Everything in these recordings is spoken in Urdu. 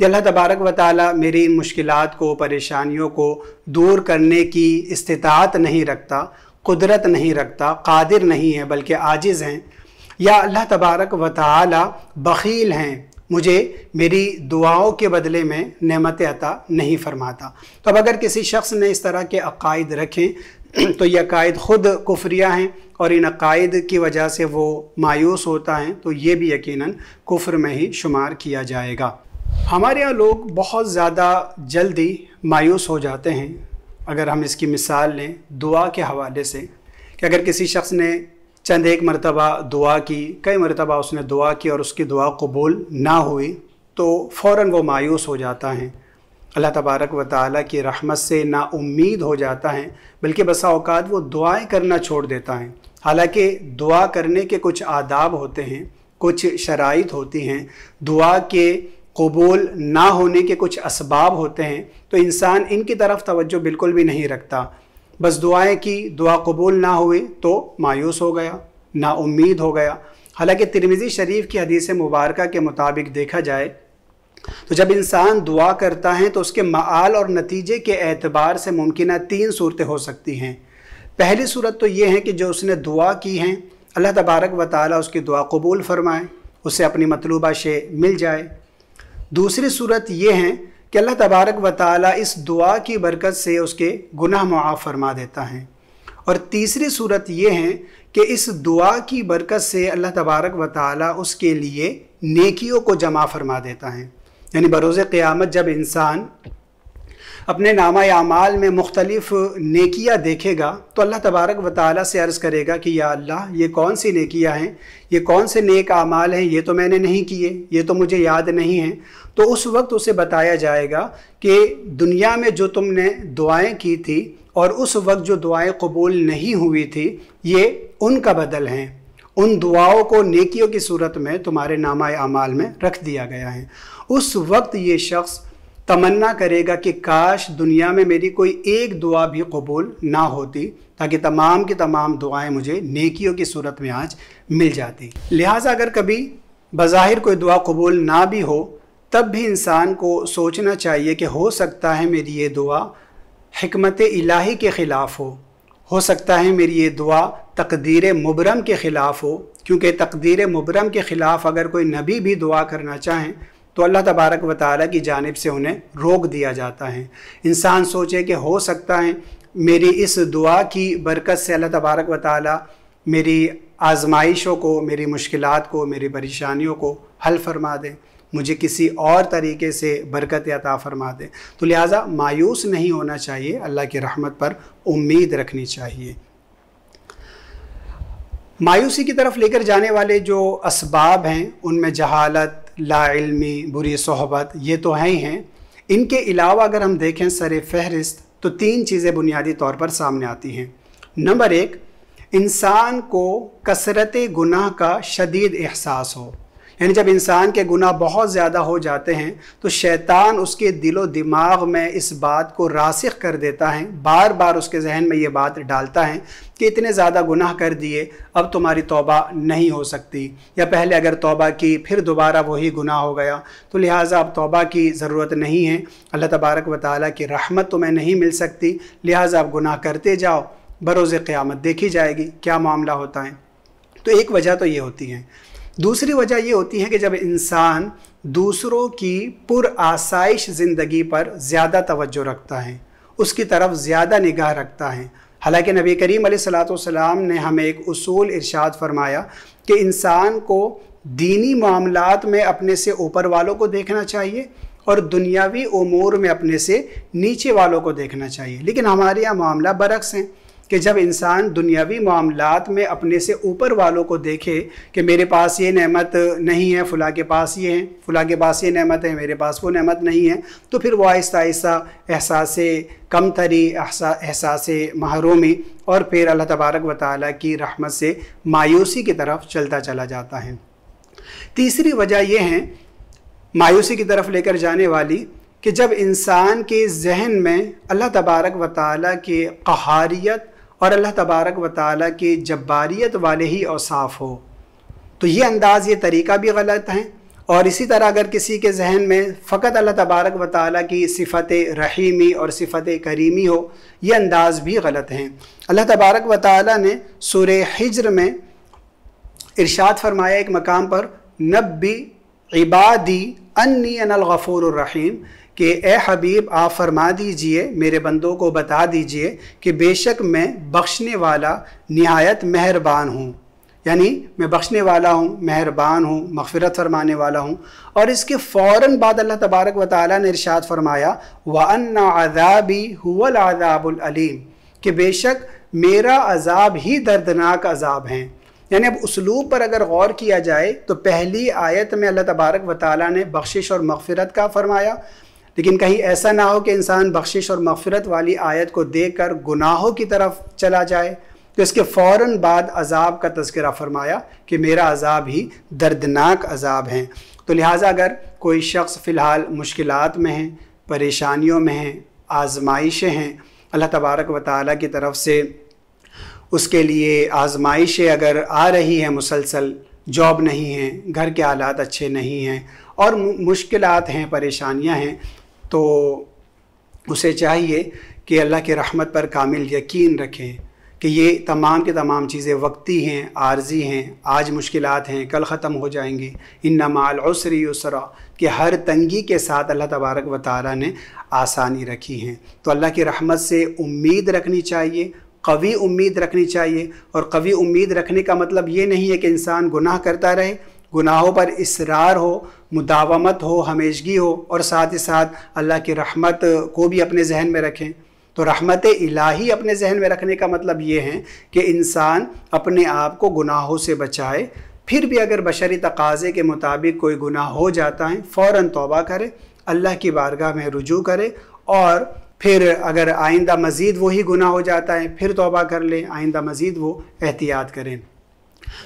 یا اللہ تبارک و تعالی میری ان مشکلات کو، پریشانیوں کو دور کرنے کی استطاعت نہیں رکھتا، قدرت نہیں رکھتا، قادر نہیں ہے بلکہ عاجز ہیں، یا اللہ تبارک و تعالی بخیل ہیں، مجھے میری دعاؤں کے بدلے میں نعمت عطا نہیں فرماتا۔ تو اب اگر کسی شخص نے اس طرح کے عقائد رکھیں تو یہ عقائد خود کفریہ ہیں، اور ان عقائد کی وجہ سے وہ مایوس ہوتا ہے تو یہ بھی یقیناً کفر میں ہی شمار کیا جائے گا۔ ہمارے یہاں لوگ بہت زیادہ جلدی مایوس ہو جاتے ہیں۔ اگر ہم اس کی مثال لیں دعا کے حوالے سے، کہ اگر کسی شخص نے چند ایک مرتبہ دعا کی، کئی مرتبہ اس نے دعا کی اور اس کی دعا قبول نہ ہوئی تو فوراً وہ مایوس ہو جاتا ہے، اللہ تبارک و تعالیٰ کی رحمت سے نا امید ہو جاتا ہے، بلکہ بسا اوقات وہ دعائیں کرنا چھوڑ دیتا ہے۔ حالانکہ دعا کرنے کے کچھ آداب ہوتے ہیں، کچھ شرائط ہوتی ہیں، دعا کے قبول نہ ہونے کے کچھ اسباب ہوتے ہیں، تو انسان ان کی طرف توجہ بالکل بھی نہیں رکھتا، بس دعائیں کی، دعا قبول نہ ہوئی تو مایوس ہو گیا، نا امید ہو گیا۔ حالانکہ ترمذی شریف کی حدیث مبارکہ کے مطابق دیکھا جائے تو جب انسان دعا کرتا ہے تو اس کے معال اور نتیجے کے اعتبار سے ممکنہ 3 صورتیں ہو سکتی ہیں۔ پہلی صورت تو یہ ہے کہ جو اس نے دعا کی ہیں اللہ تبارک و تعالیٰ اس کی دعا قبول فرمائے، اسے اپنی مطلوبہ شے مل جائے۔ دوسری صورت یہ ہے کہ اللہ تبارک و تعالیٰ اس دعا کی برکت سے اس کے گناہ معاف فرما دیتا ہے۔ اور تیسری صورت یہ ہے کہ اس دعا کی برکت سے اللہ تبارک و تعالیٰ اس کے لیے نیکیوں کو جمع فرما دیتا ہے۔ یعنی بروز قیامت جب انسان اپنے نامہ اعمال میں مختلف نیکیاں دیکھے گا تو اللہ تبارک و تعالیٰ سے عرض کرے گا کہ یا اللہ یہ کون سی نیکیاں ہیں، یہ کون سے نیک اعمال ہیں، یہ تو میں نے نہیں کیے، یہ تو مجھے یاد نہیں ہیں۔ تو اس وقت اسے بتایا جائے گا کہ دنیا میں جو تم نے دعائیں کی تھی اور اس وقت جو دعائیں قبول نہیں ہوئی تھی یہ ان کا بدل ہیں، ان دعاؤں کو نیکیوں کی صورت میں تمہارے نامہ اعمال میں رکھ دیا گیا ہے۔ اس وقت یہ شخص تمنا کرے گا کہ کاش دنیا میں میری کوئی ایک دعا بھی قبول نہ ہوتی تاکہ تمام کی تمام دعائیں مجھے نیکیوں کی صورت میں آج مل جاتی۔ لہٰذا اگر کبھی بظاہر کوئی دعا قبول نہ بھی ہو تب بھی انسان کو سوچنا چاہیے کہ ہو سکتا ہے میری یہ دعا حکمت الہی کے خلاف ہو سکتا ہے میری یہ دعا تقدیر مبرم کے خلاف ہو، کیونکہ تقدیر مبرم کے خلاف اگر کوئی نبی بھی دعا کرنا چاہیں تو اللہ تبارک و تعالیٰ کی جانب سے انہیں روک دیا جاتا ہے۔ انسان سوچے کہ ہو سکتا ہے میری اس دعا کی برکت سے اللہ تبارک و تعالیٰ میری آزمائشوں کو، میری مشکلات کو، میری پریشانیوں کو حل فرما دے، مجھے کسی اور طریقے سے برکت عطا فرما دے۔ تو لہٰذا مایوس نہیں ہونا چاہیے، اللہ کی رحمت پر امید رکھنی چاہیے۔ مایوسی کی طرف لے کر جانے والے جو اسباب ہیں ان میں جہالت، لا علمی، بری صحبت یہ تو ہیں۔ ان کے علاوہ اگر ہم دیکھیں سر فہرست تو 3 چیزیں بنیادی طور پر سامنے آتی ہیں۔ نمبر 1، انسان کو کثرت گناہ کا شدید احساس ہو، یعنی جب انسان کے گناہ بہت زیادہ ہو جاتے ہیں تو شیطان اس کے دل و دماغ میں اس بات کو راسخ کر دیتا ہے، بار بار اس کے ذہن میں یہ بات ڈالتا ہے کہ اتنے زیادہ گناہ کر دیے اب تمہاری توبہ نہیں ہو سکتی، یا پہلے اگر توبہ کی پھر دوبارہ وہی گناہ ہو گیا تو لہٰذا اب توبہ کی ضرورت نہیں ہے، اللہ تبارک و تعالیٰ کی رحمت تمہیں نہیں مل سکتی، لہٰذا اب گناہ کرتے جاؤ، بروز قیامت دیکھی جائے گی کیا معاملہ ہوتا ہے۔ تو ایک وجہ تو یہ ہوتی ہے۔ دوسری وجہ یہ ہوتی ہے کہ جب انسان دوسروں کی پر آسائش زندگی پر زیادہ توجہ رکھتا ہے، اس کی طرف زیادہ نگاہ رکھتا ہے۔ حالانکہ نبی کریم علیہ الصلوۃ نے ہمیں ایک اصول ارشاد فرمایا کہ انسان کو دینی معاملات میں اپنے سے اوپر والوں کو دیکھنا چاہیے اور دنیاوی امور میں اپنے سے نیچے والوں کو دیکھنا چاہیے۔ لیکن ہمارے یہاں معاملہ برعکس ہیں کہ جب انسان دنیاوی معاملات میں اپنے سے اوپر والوں کو دیکھے کہ میرے پاس یہ نعمت نہیں ہے، فلاں کے پاس یہ ہے، فلاں کے پاس یہ نعمت ہے، میرے پاس وہ نعمت نہیں ہے، تو پھر وہ آہستہ آہستہ احساس کمتری، احساس محرومی اور پھر اللہ تبارک و تعالیٰ کی رحمت سے مایوسی کی طرف چلتا چلا جاتا ہے۔ تیسری وجہ یہ ہے مایوسی کی طرف لے کر جانے والی کہ جب انسان کے ذہن میں اللہ تبارک و تعالیٰ کی قہاریت اور اللہ تبارک و تعالیٰ کی جباریت والے ہی اوصاف ہو تو یہ انداز، یہ طریقہ بھی غلط ہیں اور اسی طرح اگر کسی کے ذہن میں فقط اللہ تبارک و تعالیٰ کی صفت رحیمی اور صفت کریمی ہو، یہ انداز بھی غلط ہیں۔ اللہ تبارک و تعالیٰ نے سورہ حجر میں ارشاد فرمایا ایک مقام پر، نبی عبادی انی انا الغفور الرحیم، کہ اے حبیب آپ فرما دیجئے، میرے بندوں کو بتا دیجئے کہ بے شک میں بخشنے والا نہایت مہربان ہوں، یعنی میں بخشنے والا ہوں، مہربان ہوں، مغفرت فرمانے والا ہوں۔ اور اس کے فوراً بعد اللہ تبارک و تعالیٰ نے ارشاد فرمایا وَأَنَّ عَذَابِي هُوَ الْعَذَابُ الْعَلِيمُ، کہ بے شک میرا عذاب ہی دردناک عذاب ہیں۔ یعنی اب اسلوب پر اگر غور کیا جائے تو پہلی آیت میں اللہ تبارک و تعالیٰ نے بخشش اور مغفرت کا فرمایا، لیکن کہیں ایسا نہ ہو کہ انسان بخشش اور مغفرت والی آیت کو دیکھ کر گناہوں کی طرف چلا جائے، تو اس کے فوراً بعد عذاب کا تذکرہ فرمایا کہ میرا عذاب ہی دردناک عذاب ہیں۔ تو لہٰذا اگر کوئی شخص فی الحال مشکلات میں ہیں، پریشانیوں میں ہیں، آزمائشیں ہیں، اللہ تبارک و تعالیٰ کی طرف سے اس کے لیے آزمائشیں اگر آ رہی ہیں، مسلسل جاب نہیں ہیں، گھر کے حالات اچھے نہیں ہیں اور مشکلات ہیں، پریشانیاں ہیں، تو اسے چاہیے کہ اللہ کی رحمت پر کامل یقین رکھیں کہ یہ تمام کی تمام چیزیں وقتی ہیں، عارضی ہیں، آج مشکلات ہیں، کل ختم ہو جائیں گی، ان مع العسر یسرا، کہ ہر تنگی کے ساتھ اللہ تبارک و تعالیٰ نے آسانی رکھی ہیں۔ تو اللہ کی رحمت سے امید رکھنی چاہیے، قوی امید رکھنی چاہیے۔ اور قوی امید رکھنے کا مطلب یہ نہیں ہے کہ انسان گناہ کرتا رہے، گناہوں پر اصرار ہو، مداومت ہو، ہمیشگی ہو، اور ساتھ ہی ساتھ اللہ کی رحمت کو بھی اپنے ذہن میں رکھیں۔ تو رحمت الہی اپنے ذہن میں رکھنے کا مطلب یہ ہے کہ انسان اپنے آپ کو گناہوں سے بچائے، پھر بھی اگر بشری تقاضے کے مطابق کوئی گناہ ہو جاتا ہے فوراً توبہ کرے، اللہ کی بارگاہ میں رجوع کرے، اور پھر اگر آئندہ مزید وہی گناہ ہو جاتا ہے پھر توبہ کر لیں، آئندہ مزید وہ احتیاط کریں۔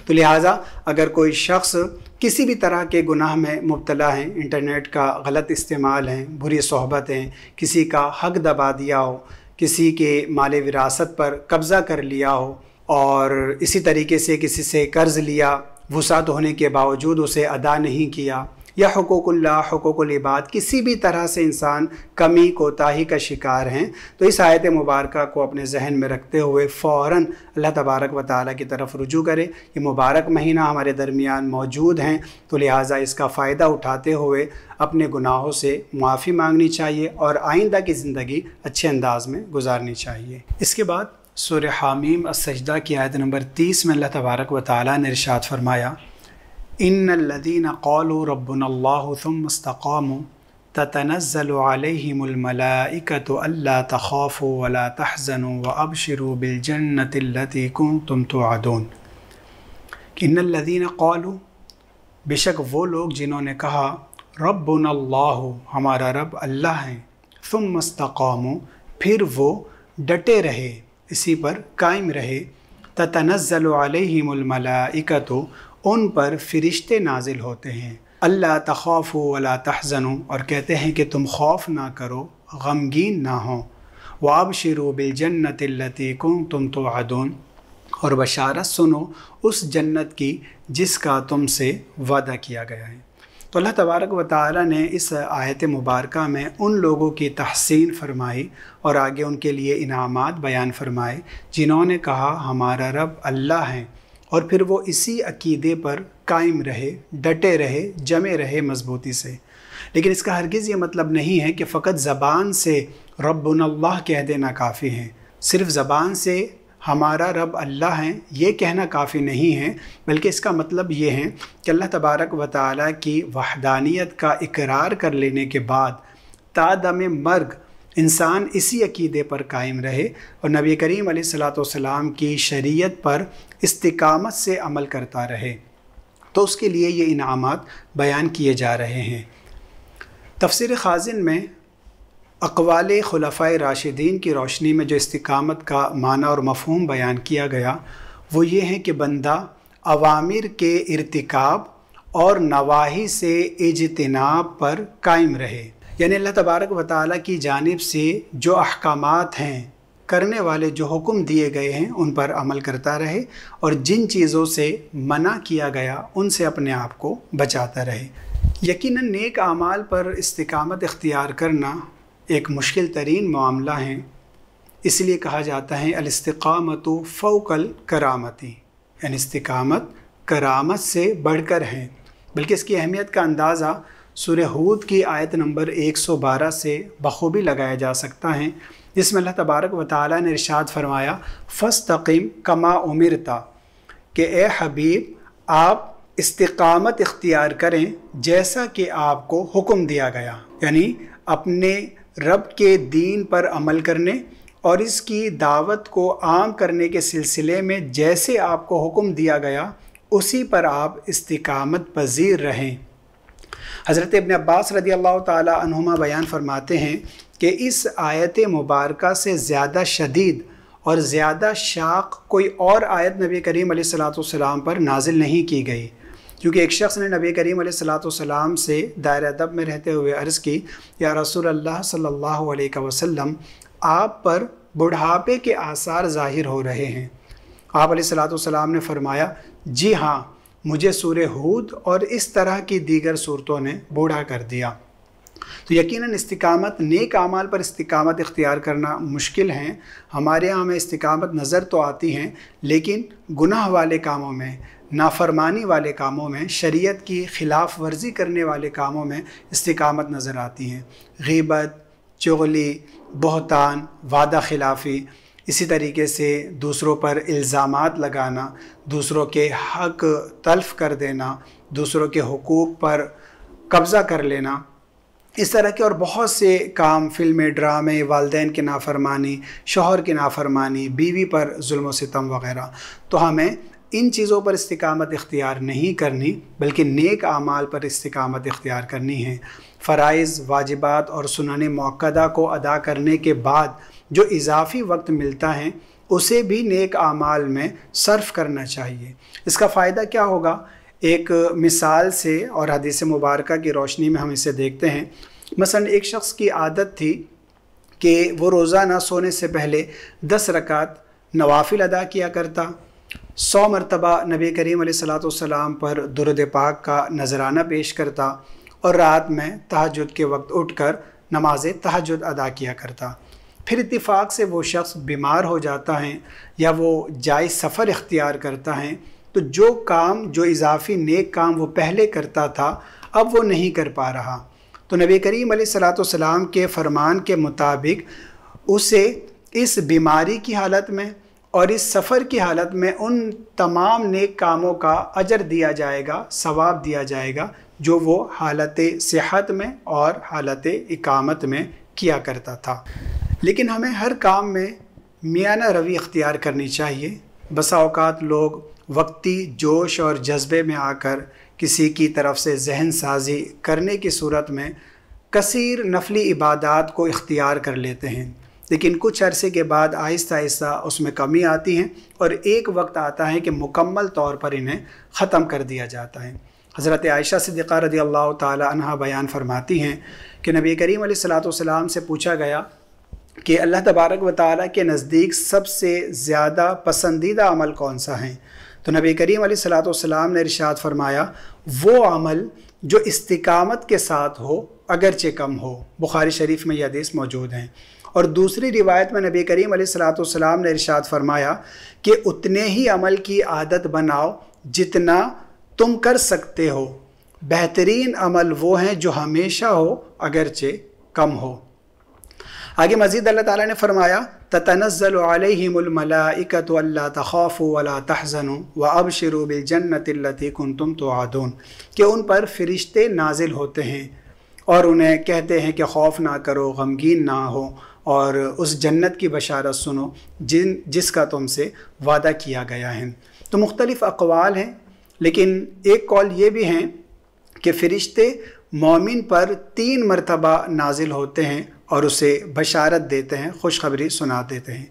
تو لہٰذا اگر کوئی شخص کسی بھی طرح کے گناہ میں مبتلا ہیں، انٹرنیٹ کا غلط استعمال ہے، بری صحبت ہیں، کسی کا حق دبا دیا ہو، کسی کے مال وراثت پر قبضہ کر لیا ہو، اور اسی طریقے سے کسی سے قرض لیا، وسعت ہونے کے باوجود اسے ادا نہیں کیا، یا حقوق اللہ، حقوق العباد، کسی بھی طرح سے انسان کمی کوتاہی کا شکار ہیں، تو اس آیت مبارکہ کو اپنے ذہن میں رکھتے ہوئے فوراً اللہ تبارک و تعالیٰ کی طرف رجوع کرے۔ یہ مبارک مہینہ ہمارے درمیان موجود ہیں، تو لہٰذا اس کا فائدہ اٹھاتے ہوئے اپنے گناہوں سے معافی مانگنی چاہیے اور آئندہ کی زندگی اچھے انداز میں گزارنی چاہیے۔ اس کے بعد سورہ حامیم السجدہ کی آیت نمبر 30 میں اللہ تبارک و تعالیٰ نے ارشاد فرمایا ان الذين قالوا ربنا الله ثم استقاموا تتنزل عليهم الملائكة الا تخافوا ولا تحزنوا وابشروا بالجنة التي كنتم توعدون۔ ان الذين قالوا، بے شک وہ لوگ جنہوں نے کہا ربنا اللہ، ہمارا رب اللہ ہے، ثم استقاموا، پھر وہ ڈٹے رہے، اسی پر قائم رہے، تتنزل علیہم الملائکۃ، ان پر فرشتے نازل ہوتے ہیں، اللہ تخافوا ولا تحزنوا، اور کہتے ہیں کہ تم خوف نہ کرو، غمگین نہ ہو، وابشروا بالجنۃ التی کنتم توعدون، اور بشارت سنو اس جنت کی جس کا تم سے وعدہ کیا گیا ہے۔ تو اللہ تبارک و تعالیٰ نے اس آیت مبارکہ میں ان لوگوں کی تحسین فرمائی اور آگے ان کے لیے انعامات بیان فرمائے جنہوں نے کہا ہمارا رب اللہ ہے، اور پھر وہ اسی عقیدے پر قائم رہے، ڈٹے رہے، جمے رہے مضبوطی سے۔ لیکن اس کا ہرگز یہ مطلب نہیں ہے کہ فقط زبان سے ربنا اللہ کہہ دینا کافی ہے، صرف زبان سے ہمارا رب اللہ ہے یہ کہنا کافی نہیں ہے، بلکہ اس کا مطلب یہ ہے کہ اللہ تبارک و تعالیٰ کی وحدانیت کا اقرار کر لینے کے بعد تا دم مرگ انسان اسی عقیدے پر قائم رہے اور نبی کریم علیہ الصلوۃ والسلام کی شریعت پر استقامت سے عمل کرتا رہے، تو اس کے لیے یہ انعامات بیان کیے جا رہے ہیں۔ تفسیر خازن میں اقوال خلفائے راشدین کی روشنی میں جو استقامت کا معنی اور مفہوم بیان کیا گیا وہ یہ ہے کہ بندہ اوامر کے ارتکاب اور نواہی سے اجتناب پر قائم رہے، یعنی اللہ تبارک و تعالیٰ کی جانب سے جو احکامات ہیں، کرنے والے جو حکم دیے گئے ہیں ان پر عمل کرتا رہے، اور جن چیزوں سے منع کیا گیا ان سے اپنے آپ کو بچاتا رہے۔ یقیناً نیک اعمال پر استقامت اختیار کرنا ایک مشکل ترین معاملہ ہے، اس لیے کہا جاتا ہے الاستقامت فوق الکرامتی، یعنی استقامت کرامت سے بڑھ کر ہے۔ بلکہ اس کی اہمیت کا اندازہ سورہ ہود کی آیت نمبر 112 سے بخوبی لگایا جا سکتا ہے، جس میں اللہ تبارک و تعالیٰ نے ارشاد فرمایا فاستقم کما امرت، کہ اے حبیب آپ استقامت اختیار کریں جیسا کہ آپ کو حکم دیا گیا، یعنی اپنے رب کے دین پر عمل کرنے اور اس کی دعوت کو عام کرنے کے سلسلے میں جیسے آپ کو حکم دیا گیا اسی پر آپ استقامت پذیر رہیں۔ حضرت ابن عباس رضی اللہ تعالی عنہما بیان فرماتے ہیں کہ اس آیت مبارکہ سے زیادہ شدید اور زیادہ شاق کوئی اور آیت نبی کریم علیہ الصلوۃ والسلام پر نازل نہیں کی گئی، کیونکہ ایک شخص نے نبی کریم علیہ الصلوۃ والسلام سے دائرہ ادب میں رہتے ہوئے عرض کی، یا رسول اللہ صلی اللہ علیہ وسلم آپ پر بڑھاپے کے آثار ظاہر ہو رہے ہیں۔ آپ علیہ الصلوۃ والسلام نے فرمایا، جی ہاں، مجھے سورہ ہود اور اس طرح کی دیگر صورتوں نے بوڑھا کر دیا۔ تو یقیناً استقامت، نیک اعمال پر استقامت اختیار کرنا مشکل ہے۔ ہمارے یہاں ہمیں استقامت نظر تو آتی ہیں، لیکن گناہ والے کاموں میں، نافرمانی والے کاموں میں، شریعت کی خلاف ورزی کرنے والے کاموں میں استقامت نظر آتی ہیں۔ غیبت، چغلی، بہتان، وعدہ خلافی، اسی طریقے سے دوسروں پر الزامات لگانا، دوسروں کے حق تلف کر دینا، دوسروں کے حقوق پر قبضہ کر لینا، اس طرح کے اور بہت سے کام، فلمیں، ڈرامے، والدین کی نافرمانی، شوہر کی نافرمانی، بیوی پر ظلم و ستم وغیرہ۔ تو ہمیں ان چیزوں پر استقامت اختیار نہیں کرنی، بلکہ نیک اعمال پر استقامت اختیار کرنی ہے۔ فرائض، واجبات اور سنن مؤکدہ کو ادا کرنے کے بعد جو اضافی وقت ملتا ہے اسے بھی نیک اعمال میں صرف کرنا چاہیے۔ اس کا فائدہ کیا ہوگا؟ ایک مثال سے اور حدیث مبارکہ کی روشنی میں ہم اسے دیکھتے ہیں۔ مثلا ایک شخص کی عادت تھی کہ وہ روزانہ سونے سے پہلے 10 رکعت نوافل ادا کیا کرتا، 100 مرتبہ نبی کریم علیہ الصلوۃ والسلام پر درود پاک کا نذرانہ پیش کرتا، اور رات میں تہجد کے وقت اٹھ کر نماز تہجد ادا کیا کرتا۔ پھر اتفاق سے وہ شخص بیمار ہو جاتا ہے یا وہ جائز سفر اختیار کرتا ہے، تو جو کام، جو اضافی نیک کام وہ پہلے کرتا تھا اب وہ نہیں کر پا رہا۔ تو نبی کریم علیہ الصلوۃ والسلام کے فرمان کے مطابق اسے اس بیماری کی حالت میں اور اس سفر کی حالت میں ان تمام نیک کاموں کا اجر دیا جائے گا، ثواب دیا جائے گا، جو وہ حالت صحت میں اور حالت اقامت میں کیا کرتا تھا۔ لیکن ہمیں ہر کام میں میانہ روی اختیار کرنی چاہیے۔ بسا اوقات لوگ وقتی جوش اور جذبے میں آ کر کسی کی طرف سے ذہن سازی کرنے کی صورت میں کثیر نفلی عبادات کو اختیار کر لیتے ہیں، لیکن کچھ عرصے کے بعد آہستہ آہستہ اس میں کمی آتی ہے اور ایک وقت آتا ہے کہ مکمل طور پر انہیں ختم کر دیا جاتا ہے۔ حضرت عائشہ صدیقہ رضی اللہ تعالی عنہا بیان فرماتی ہیں کہ نبی کریم علیہ الصلوۃ والسلام سے پوچھا گیا کہ اللہ تبارک و تعالیٰ کے نزدیک سب سے زیادہ پسندیدہ عمل کون سا ہے؟ تو نبی کریم علیہ الصلوۃ والسلام نے ارشاد فرمایا، وہ عمل جو استقامت کے ساتھ ہو اگرچہ کم ہو۔ بخاری شریف میں یہ حدیث موجود ہیں۔ اور دوسری روایت میں نبی کریم علیہ الصلوۃ والسلام نے ارشاد فرمایا کہ اتنے ہی عمل کی عادت بناؤ جتنا تم کر سکتے ہو، بہترین عمل وہ ہیں جو ہمیشہ ہو اگرچہ کم ہو۔ آگے مزید اللہ تعالیٰ نے فرمایا، تتنزل علیہم الملائکۃ الا تخافوا ولا تحزنوا وابشروا بالجنۃ التي کنتم توعدون، کہ ان پر فرشتے نازل ہوتے ہیں اور انہیں کہتے ہیں کہ خوف نہ کرو، غمگین نہ ہو، اور اس جنت کی بشارت سنو جس کا تم سے وعدہ کیا گیا ہے۔ تو مختلف اقوال ہیں، لیکن ایک قول یہ بھی ہیں کہ فرشتے مومن پر 3 مرتبہ نازل ہوتے ہیں اور اسے بشارت دیتے ہیں، خوشخبری سنا دیتے ہیں۔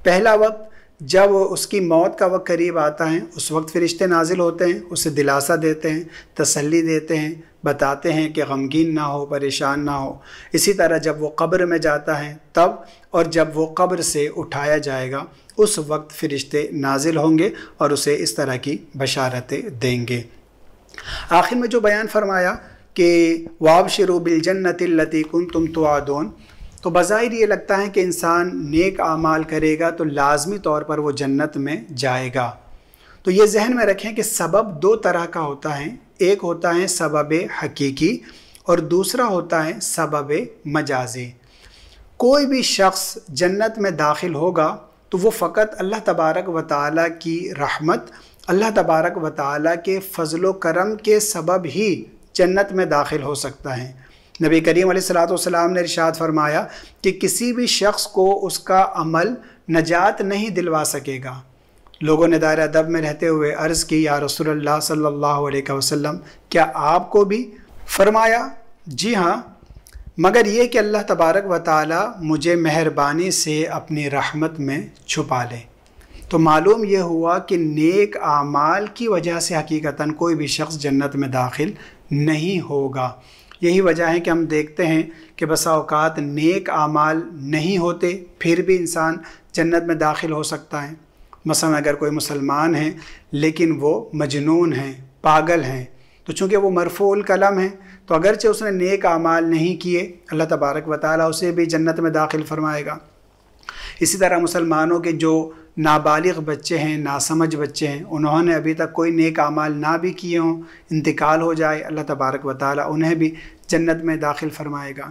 پہلا وقت جب اس کی موت کا وقت قریب آتا ہے، اس وقت فرشتے نازل ہوتے ہیں، اسے دلاسا دیتے ہیں، تسلی دیتے ہیں، بتاتے ہیں کہ غمگین نہ ہو، پریشان نہ ہو۔ اسی طرح جب وہ قبر میں جاتا ہے تب، اور جب وہ قبر سے اٹھایا جائے گا اس وقت فرشتے نازل ہوں گے اور اسے اس طرح کی بشارتیں دیں گے۔ آخر میں جو بیان فرمایا کہ وابشروا بالجنۃ التی کنتم توعدون، تو بظاہر یہ لگتا ہے کہ انسان نیک اعمال کرے گا تو لازمی طور پر وہ جنت میں جائے گا۔ تو یہ ذہن میں رکھیں کہ سبب دو طرح کا ہوتا ہے، ایک ہوتا ہے سبب حقیقی اور دوسرا ہوتا ہے سبب مجازی۔ کوئی بھی شخص جنت میں داخل ہوگا تو وہ فقط اللہ تبارک و تعالیٰ کی رحمت، اللہ تبارک و تعالیٰ کے فضل و کرم کے سبب ہی جنت میں داخل ہو سکتا ہے۔ نبی کریم علیہ الصلوۃ والسلام نے ارشاد فرمایا کہ کسی بھی شخص کو اس کا عمل نجات نہیں دلوا سکے گا۔ لوگوں نے دائرہ ادب میں رہتے ہوئے عرض کی، یا رسول اللہ صلی اللہ علیہ وسلم کیا آپ کو بھی؟ فرمایا جی ہاں، مگر یہ کہ اللہ تبارک و تعالی مجھے مہربانی سے اپنی رحمت میں چھپا لے۔ تو معلوم یہ ہوا کہ نیک اعمال کی وجہ سے حقیقتاً کوئی بھی شخص جنت میں داخل نہیں ہوگا۔ یہی وجہ ہے کہ ہم دیکھتے ہیں کہ بسا اوقات نیک اعمال نہیں ہوتے پھر بھی انسان جنت میں داخل ہو سکتا ہے۔ مثلا اگر کوئی مسلمان ہے لیکن وہ مجنون ہیں، پاگل ہیں، تو چونکہ وہ مرفوع القلم ہے تو اگرچہ اس نے نیک اعمال نہیں کیے، اللہ تبارک و تعالیٰ اسے بھی جنت میں داخل فرمائے گا۔ اسی طرح مسلمانوں کے جو نابالغ بچے ہیں، ناسمجھ بچے ہیں، انہوں نے ابھی تک کوئی نیک اعمال نہ بھی کیے ہوں، انتقال ہو جائے، اللہ تبارک و تعالیٰ انہیں بھی جنت میں داخل فرمائے گا۔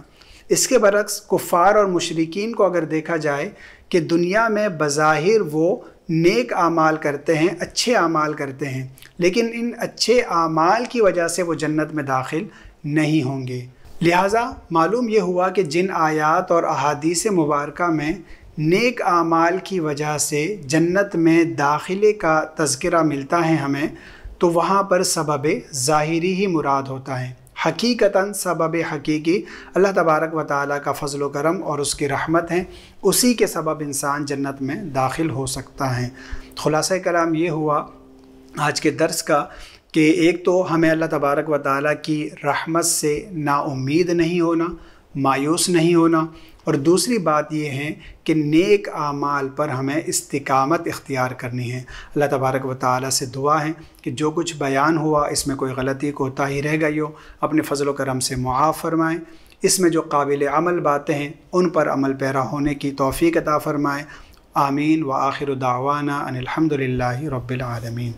اس کے برعکس کفار اور مشرکین کو اگر دیکھا جائے کہ دنیا میں بظاہر وہ نیک اعمال کرتے ہیں، اچھے اعمال کرتے ہیں، لیکن ان اچھے اعمال کی وجہ سے وہ جنت میں داخل نہیں ہوں گے۔ لہٰذا معلوم یہ ہوا کہ جن آیات اور احادیث مبارکہ میں نیک اعمال کی وجہ سے جنت میں داخلے کا تذکرہ ملتا ہے ہمیں، تو وہاں پر سبب ظاہری ہی مراد ہوتا ہے۔ حقیقتاً سبب حقیقی اللہ تبارک و تعالیٰ کا فضل و کرم اور اس کی رحمت ہیں، اسی کے سبب انسان جنت میں داخل ہو سکتا ہے۔ خلاصہ کلام یہ ہوا آج کے درس کا کہ ایک تو ہمیں اللہ تبارک و تعالیٰ کی رحمت سے نا امید نہیں ہونا، مایوس نہیں ہونا، اور دوسری بات یہ ہے کہ نیک اعمال پر ہمیں استقامت اختیار کرنی ہے۔ اللہ تبارک و تعالیٰ سے دعا ہے کہ جو کچھ بیان ہوا اس میں کوئی غلطی کوتاہی رہ گئی ہو، اپنے فضل و کرم سے معاف فرمائیں، اس میں جو قابل عمل باتیں ہیں ان پر عمل پیرا ہونے کی توفیق عطا فرمائیں۔ آمین وآخر دعوانا ان الحمد للہ رب العالمین۔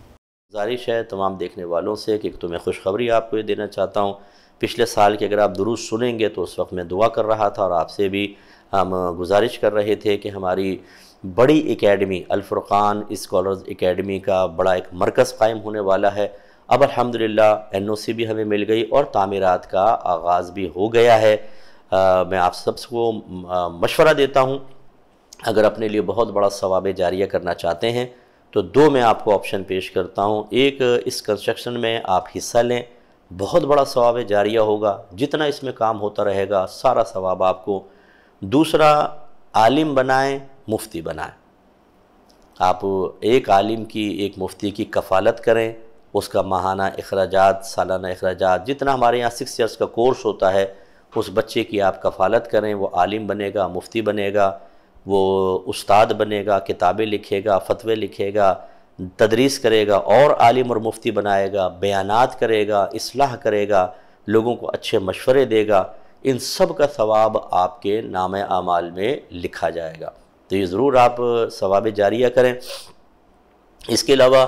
گزارش ہے تمام دیکھنے والوں سے کہ تمہیں خوشخبری آپ کو یہ دینا چاہتا ہوں، پچھلے سال کے اگر آپ دروس سنیں گے تو اس وقت میں دعا کر رہا تھا اور آپ سے بھی ہم گزارش کر رہے تھے کہ ہماری بڑی اکیڈمی الفرقان اسکالرز اکیڈمی کا بڑا ایک مرکز قائم ہونے والا ہے۔ اب الحمدللہ NOC بھی ہمیں مل گئی اور تعمیرات کا آغاز بھی ہو گیا ہے۔ میں آپ سب کو مشورہ دیتا ہوں، اگر اپنے لیے بہت بڑا ثواب جاریہ کرنا چاہتے ہیں تو دو میں آپ کو آپشن پیش کرتا ہوں۔ ایک، اس کنسٹرکشن میں آپ حصہ لیں، بہت بڑا ثواب جاریہ ہوگا، جتنا اس میں کام ہوتا رہے گا سارا ثواب آپ کو۔ دوسرا، عالم بنائیں، مفتی بنائیں۔ آپ ایک عالم کی، ایک مفتی کی کفالت کریں، اس کا ماہانہ اخراجات، سالانہ اخراجات، جتنا ہمارے یہاں 6 ایئرس کا کورس ہوتا ہے اس بچے کی آپ کفالت کریں، وہ عالم بنے گا، مفتی بنے گا، وہ استاد بنے گا، کتابیں لکھے گا، فتوے لکھے گا، تدریس کرے گا، اور عالم اور مفتی بنائے گا، بیانات کرے گا، اصلاح کرے گا، لوگوں کو اچھے مشورے دے گا، ان سب کا ثواب آپ کے نامہ اعمال میں لکھا جائے گا۔ تو یہ ضرور آپ ثواب جاریہ کریں۔ اس کے علاوہ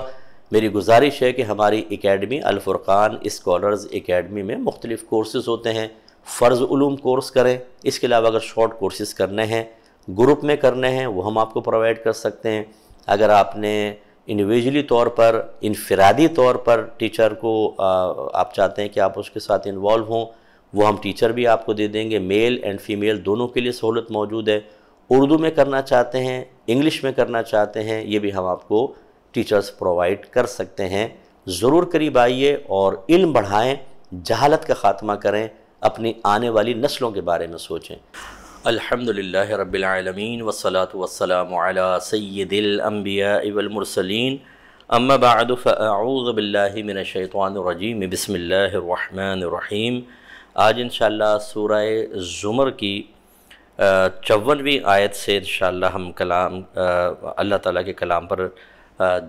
میری گزارش ہے کہ ہماری اکیڈمی الفرقان اسکالرز اکیڈمی میں مختلف کورسز ہوتے ہیں۔ فرض علوم کورس کریں، اس کے علاوہ اگر شارٹ کورسز کرنے ہیں، گروپ میں کرنے ہیں، وہ ہم آپ کو پرووائڈ کر سکتے ہیں۔ اگر آپ نے انڈیویجولی طور پر، انفرادی طور پر ٹیچر کو آپ چاہتے ہیں کہ آپ اس کے ساتھ انوالو ہوں، وہ ہم ٹیچر بھی آپ کو دے دیں گے۔ میل اینڈ فیمیل دونوں کے لیے سہولت موجود ہے۔ اردو میں کرنا چاہتے ہیں، انگلش میں کرنا چاہتے ہیں، یہ بھی ہم آپ کو ٹیچرز پرووائڈ کر سکتے ہیں۔ ضرور قریب آئیے اور علم بڑھائیں، جہالت کا خاتمہ کریں، اپنی آنے والی نسلوں کے بارے میں سوچیں۔ الحمدللہ رب العالمین والصلاة والسلام علی سید الانبیاء والمرسلین، اما بعد فاعوذ باللہ من الشیطان الرجیم، بسم اللہ الرحمن الرحیم۔ آج انشاءاللہ سورہ زمر کی 54ویں آیت سے انشاءاللہ ہم کلام اللہ تعالیٰ کے کلام پر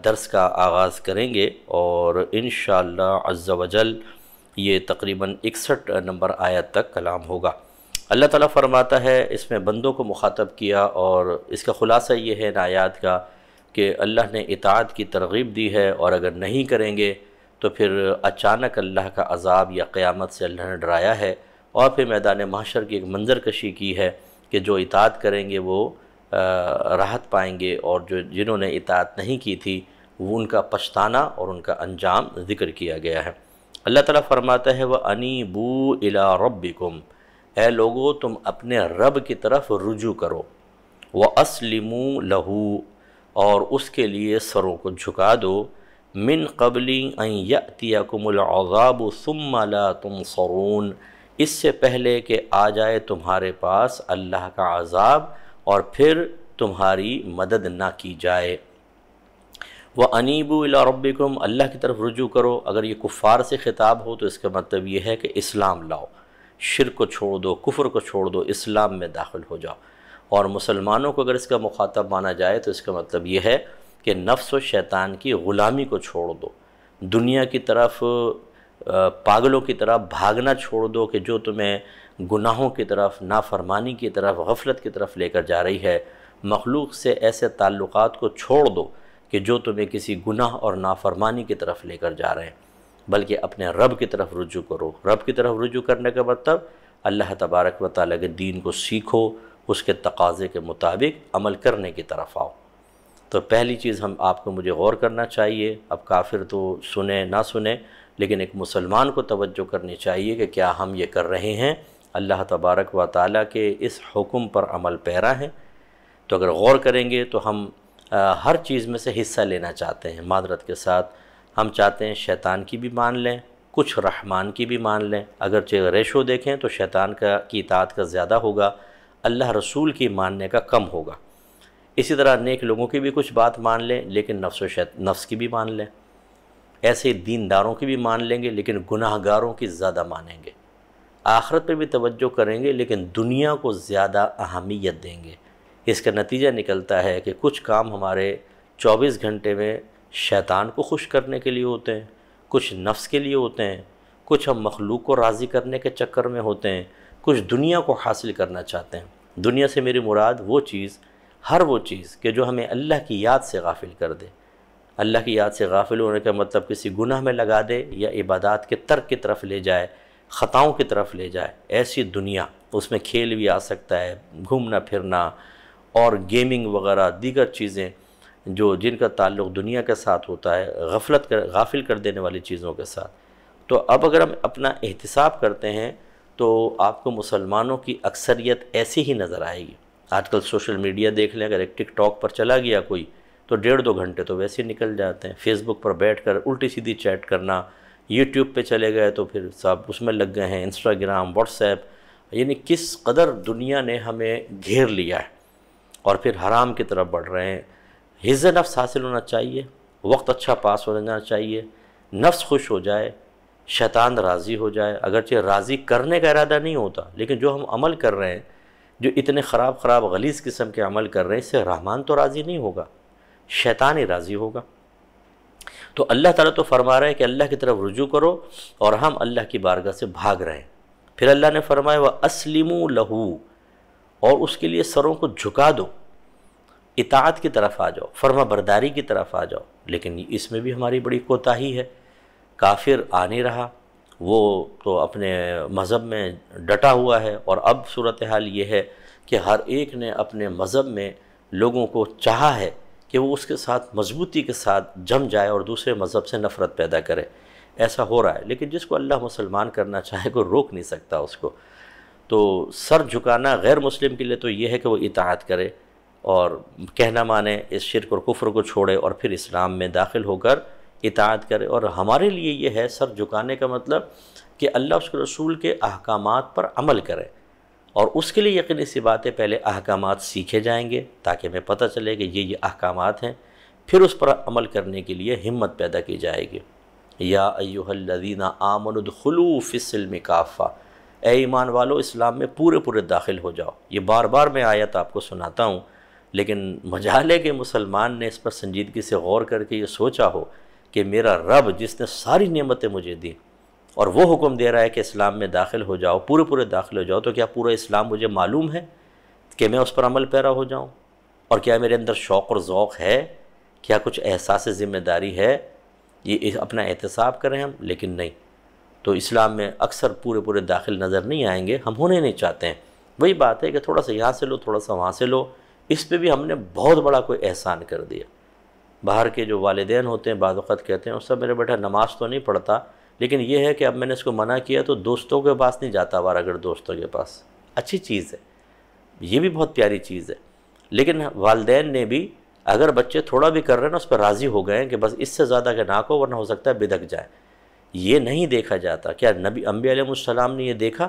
درس کا آغاز کریں گے، اور انشاءاللہ عز و جل یہ تقریباً 61 نمبر آیت تک کلام ہوگا۔ اللہ تعالیٰ فرماتا ہے، اس میں بندوں کو مخاطب کیا، اور اس کا خلاصہ یہ ہے ان آیات کا کہ اللہ نے اطاعت کی ترغیب دی ہے، اور اگر نہیں کریں گے تو پھر اچانک اللہ کا عذاب یا قیامت سے اللہ نے ڈرایا ہے، اور پھر میدان محشر کی ایک منظر کشی کی ہے کہ جو اطاعت کریں گے وہ راحت پائیں گے، اور جنہوں نے اطاعت نہیں کی تھی وہ ان کا پچھتانا اور ان کا انجام ذکر کیا گیا ہے۔ اللہ تعالیٰ فرماتا ہے وَأَنِيبُوا إِلَىٰ رَبِّكُمْ، اے لوگو تم اپنے رب کی طرف رجوع کرو، وَأَسْلِمُوا لَهُ، اور اس کے لیے سروں کو جھکا دو، مِن قَبْلِ أَن يَأْتِيَكُمُ الْعَذَابُ ثُمَّ لَا تُنصَرُونَ، اس سے پہلے کہ آ جائے تمہارے پاس اللہ کا عذاب اور پھر تمہاری مدد نہ کی جائے۔ وَأَنِيبُوا إِلَىٰ رَبِّكُمْ، اللہ کی طرف رجوع کرو، اگر یہ کفار سے خطاب ہو تو اس کا مطلب یہ ہے کہ اسلام لاؤ، شرک کو چھوڑ دو، کفر کو چھوڑ دو، اسلام میں داخل ہو جاؤ۔ اور مسلمانوں کو اگر اس کا مخاطب مانا جائے تو اس کا مطلب یہ ہے کہ نفس و شیطان کی غلامی کو چھوڑ دو، دنیا کی طرف پاگلوں کی طرف بھاگنا چھوڑ دو کہ جو تمہیں گناہوں کی طرف، نافرمانی کی طرف، غفلت کی طرف لے کر جا رہی ہے۔ مخلوق سے ایسے تعلقات کو چھوڑ دو کہ جو تمہیں کسی گناہ اور نافرمانی کی طرف لے کر جا رہے ہیں، بلکہ اپنے رب کی طرف رجوع کرو۔ رب کی طرف رجوع کرنے کا مطلب اللہ تبارک و تعالیٰ کے دین کو سیکھو، اس کے تقاضے کے مطابق عمل کرنے کی طرف آؤ۔ تو پہلی چیز آپ کو مجھے غور کرنا چاہیے، اب کافر تو سنیں نہ سنیں، لیکن ایک مسلمان کو توجہ کرنی چاہیے کہ کیا ہم یہ کر رہے ہیں اللہ تبارک و تعالیٰ کے اس حکم پر عمل پیرا ہیں؟ تو اگر غور کریں گے تو ہم ہر چیز میں سے حصہ لینا چاہتے ہیں، معذرت کے ساتھ ہم چاہتے ہیں شیطان کی بھی مان لیں، کچھ رحمان کی بھی مان لیں، اگرچہ ریشو دیکھیں تو شیطان کی اطاعت کا زیادہ ہوگا، اللہ رسول کی ماننے کا کم ہوگا۔ اسی طرح نیک لوگوں کی بھی کچھ بات مان لیں لیکن نفس کی بھی مان لیں، ایسے دینداروں کی بھی مان لیں گے لیکن گناہ گاروں کی زیادہ مانیں گے، آخرت پہ بھی توجہ کریں گے لیکن دنیا کو زیادہ اہمیت دیں گے۔ اس کا نتیجہ نکلتا ہے کہ کچھ کام ہمارے 24 گھنٹے میں شیطان کو خوش کرنے کے لیے ہوتے ہیں، کچھ نفس کے لیے ہوتے ہیں، کچھ ہم مخلوق کو راضی کرنے کے چکر میں ہوتے ہیں، کچھ دنیا کو حاصل کرنا چاہتے ہیں۔ دنیا سے میری مراد ہر وہ چیز کہ جو ہمیں اللہ کی یاد سے غافل کر دے۔ اللہ کی یاد سے غافل ہونے کا مطلب کسی گناہ میں لگا دے یا عبادات کے ترک کی طرف لے جائے، خطاؤں کی طرف لے جائے۔ ایسی دنیا، اس میں کھیل بھی آ سکتا ہے، گھومنا پھرنا اور گیمنگ وغیرہ دیگر چیزیں جن کا تعلق دنیا کے ساتھ ہوتا ہے، غافل کر دینے والی چیزوں کے ساتھ۔ تو اب اگر ہم اپنا احتساب کرتے ہیں تو آپ کو مسلمانوں کی اکثریت ایسی ہی نظر آئے گی۔ آج کل سوشل میڈیا دیکھ لیں، اگر ایک ٹک ٹاک پر چلا گیا کوئی تو 1.5-2 گھنٹے تو ویسے نکل جاتے ہیں۔ فیس بک پر بیٹھ کر الٹی سیدھی چیٹ کرنا، یوٹیوب پہ چلے گئے تو پھر سب اس میں لگ گئے ہیں، انسٹاگرام، واٹس ایپ، یعنی کس قدر دنیا نے ہمیں گھیر لیا ہے اور پھر حرام کی طرف بڑھ رہے ہیں۔ حفظ نفس حاصل ہونا چاہیے، وقت اچھا پاس ہونا چاہیے، نفس خوش ہو جائے، شیطان راضی ہو جائے، اگرچہ راضی کرنے کا ارادہ نہیں ہوتا لیکن جو ہم عمل کر رہے ہیں، جو اتنے خراب غلیظ قسم کے عمل کر رہے ہیں، اس سے رحمان تو راضی نہیں ہوگا، شیطان ہی راضی ہوگا۔ تو اللہ تعالیٰ تو فرما رہا ہے کہ اللہ کی طرف رجوع کرو، اور ہم اللہ کی بارگاہ سے بھاگ رہے ہیں۔ پھر اللہ نے فرمایا وَأَسْلِمُوا لَهُ، اور اس کے لیے سروں کو جھکا دو، اطاعت کی طرف آ جاؤ، فرما برداری کی طرف آ جاؤ۔ لیکن اس میں بھی ہماری بڑی کوتاہی ہے، کافر آ نہیں رہا، وہ تو اپنے مذہب میں ڈٹا ہوا ہے، اور اب صورتحال یہ ہے کہ ہر ایک نے اپنے مذہب میں لوگوں کو چاہا ہے کہ وہ اس کے ساتھ مضبوطی کے ساتھ جم جائے اور دوسرے مذہب سے نفرت پیدا کرے۔ ایسا ہو رہا ہے، لیکن جس کو اللہ مسلمان کرنا چاہے کوئی روک نہیں سکتا اس کو۔ تو سر جھکانا غیر مسلم کے لیے تو یہ ہے کہ وہ اطاعت کرے اور کہنا مانے، اس شرک اور کفر کو چھوڑے اور پھر اسلام میں داخل ہو کر اطاعت کرے۔ اور ہمارے لیے یہ ہے سر جھکانے کا مطلب کہ اللہ اس کے رسول کے احکامات پر عمل کرے، اور اس کے لیے یقینی سی بات ہے پہلے احکامات سیکھے جائیں گے تاکہ ہمیں پتہ چلے کہ یہ احکامات ہیں، پھر اس پر عمل کرنے کے لیے ہمت پیدا کی جائے گی۔ یا ایھا الذین آمنوا ادخلوا فی السلم کافہ، اے ایمان والو اسلام میں پورے داخل ہو جاؤ۔ یہ بار بار میں آیت آپ کو سناتا ہوں، لیکن مجال ہے کہ مسلمان نے اس پر سنجیدگی سے غور کر کے یہ سوچا ہو کہ میرا رب جس نے ساری نعمتیں مجھے دی اور وہ حکم دے رہا ہے کہ اسلام میں داخل ہو جاؤ، پورے داخل ہو جاؤ، تو کیا پورا اسلام مجھے معلوم ہے کہ میں اس پر عمل پیرا ہو جاؤں؟ اور کیا میرے اندر شوق اور ذوق ہے؟ کیا کچھ احساس ذمہ داری ہے؟ یہ اپنا احتساب کریں ہم، لیکن نہیں۔ تو اسلام میں اکثر پورے داخل نظر نہیں آئیں گے، ہم ہونے نہیں چاہتے ہیں۔ وہی بات ہے کہ تھوڑا سا یہاں سے لو، تھوڑا سا وہاں سے لو، اس پہ بھی ہم نے بہت بڑا کوئی احسان کر دیا۔ باہر کے جو والدین ہوتے ہیں بعض وقت کہتے ہیں اس سے میرا بیٹا نماز تو نہیں پڑھتا، لیکن یہ ہے کہ اب میں نے اس کو منع کیا تو دوستوں کے پاس نہیں جاتا، اگر دوستوں کے پاس۔ اچھی چیز ہے، یہ بھی بہت پیاری چیز ہے، لیکن والدین نے بھی اگر بچے تھوڑا بھی کر رہے ہیں نا اس پر راضی ہو گئے ہیں کہ بس اس سے زیادہ کہ نہ کو، ورنہ ہو سکتا ہے بدک جائے۔ یہ نہیں دیکھا جاتا۔ کیا نبی انبیاء علیہ السلام نے یہ دیکھا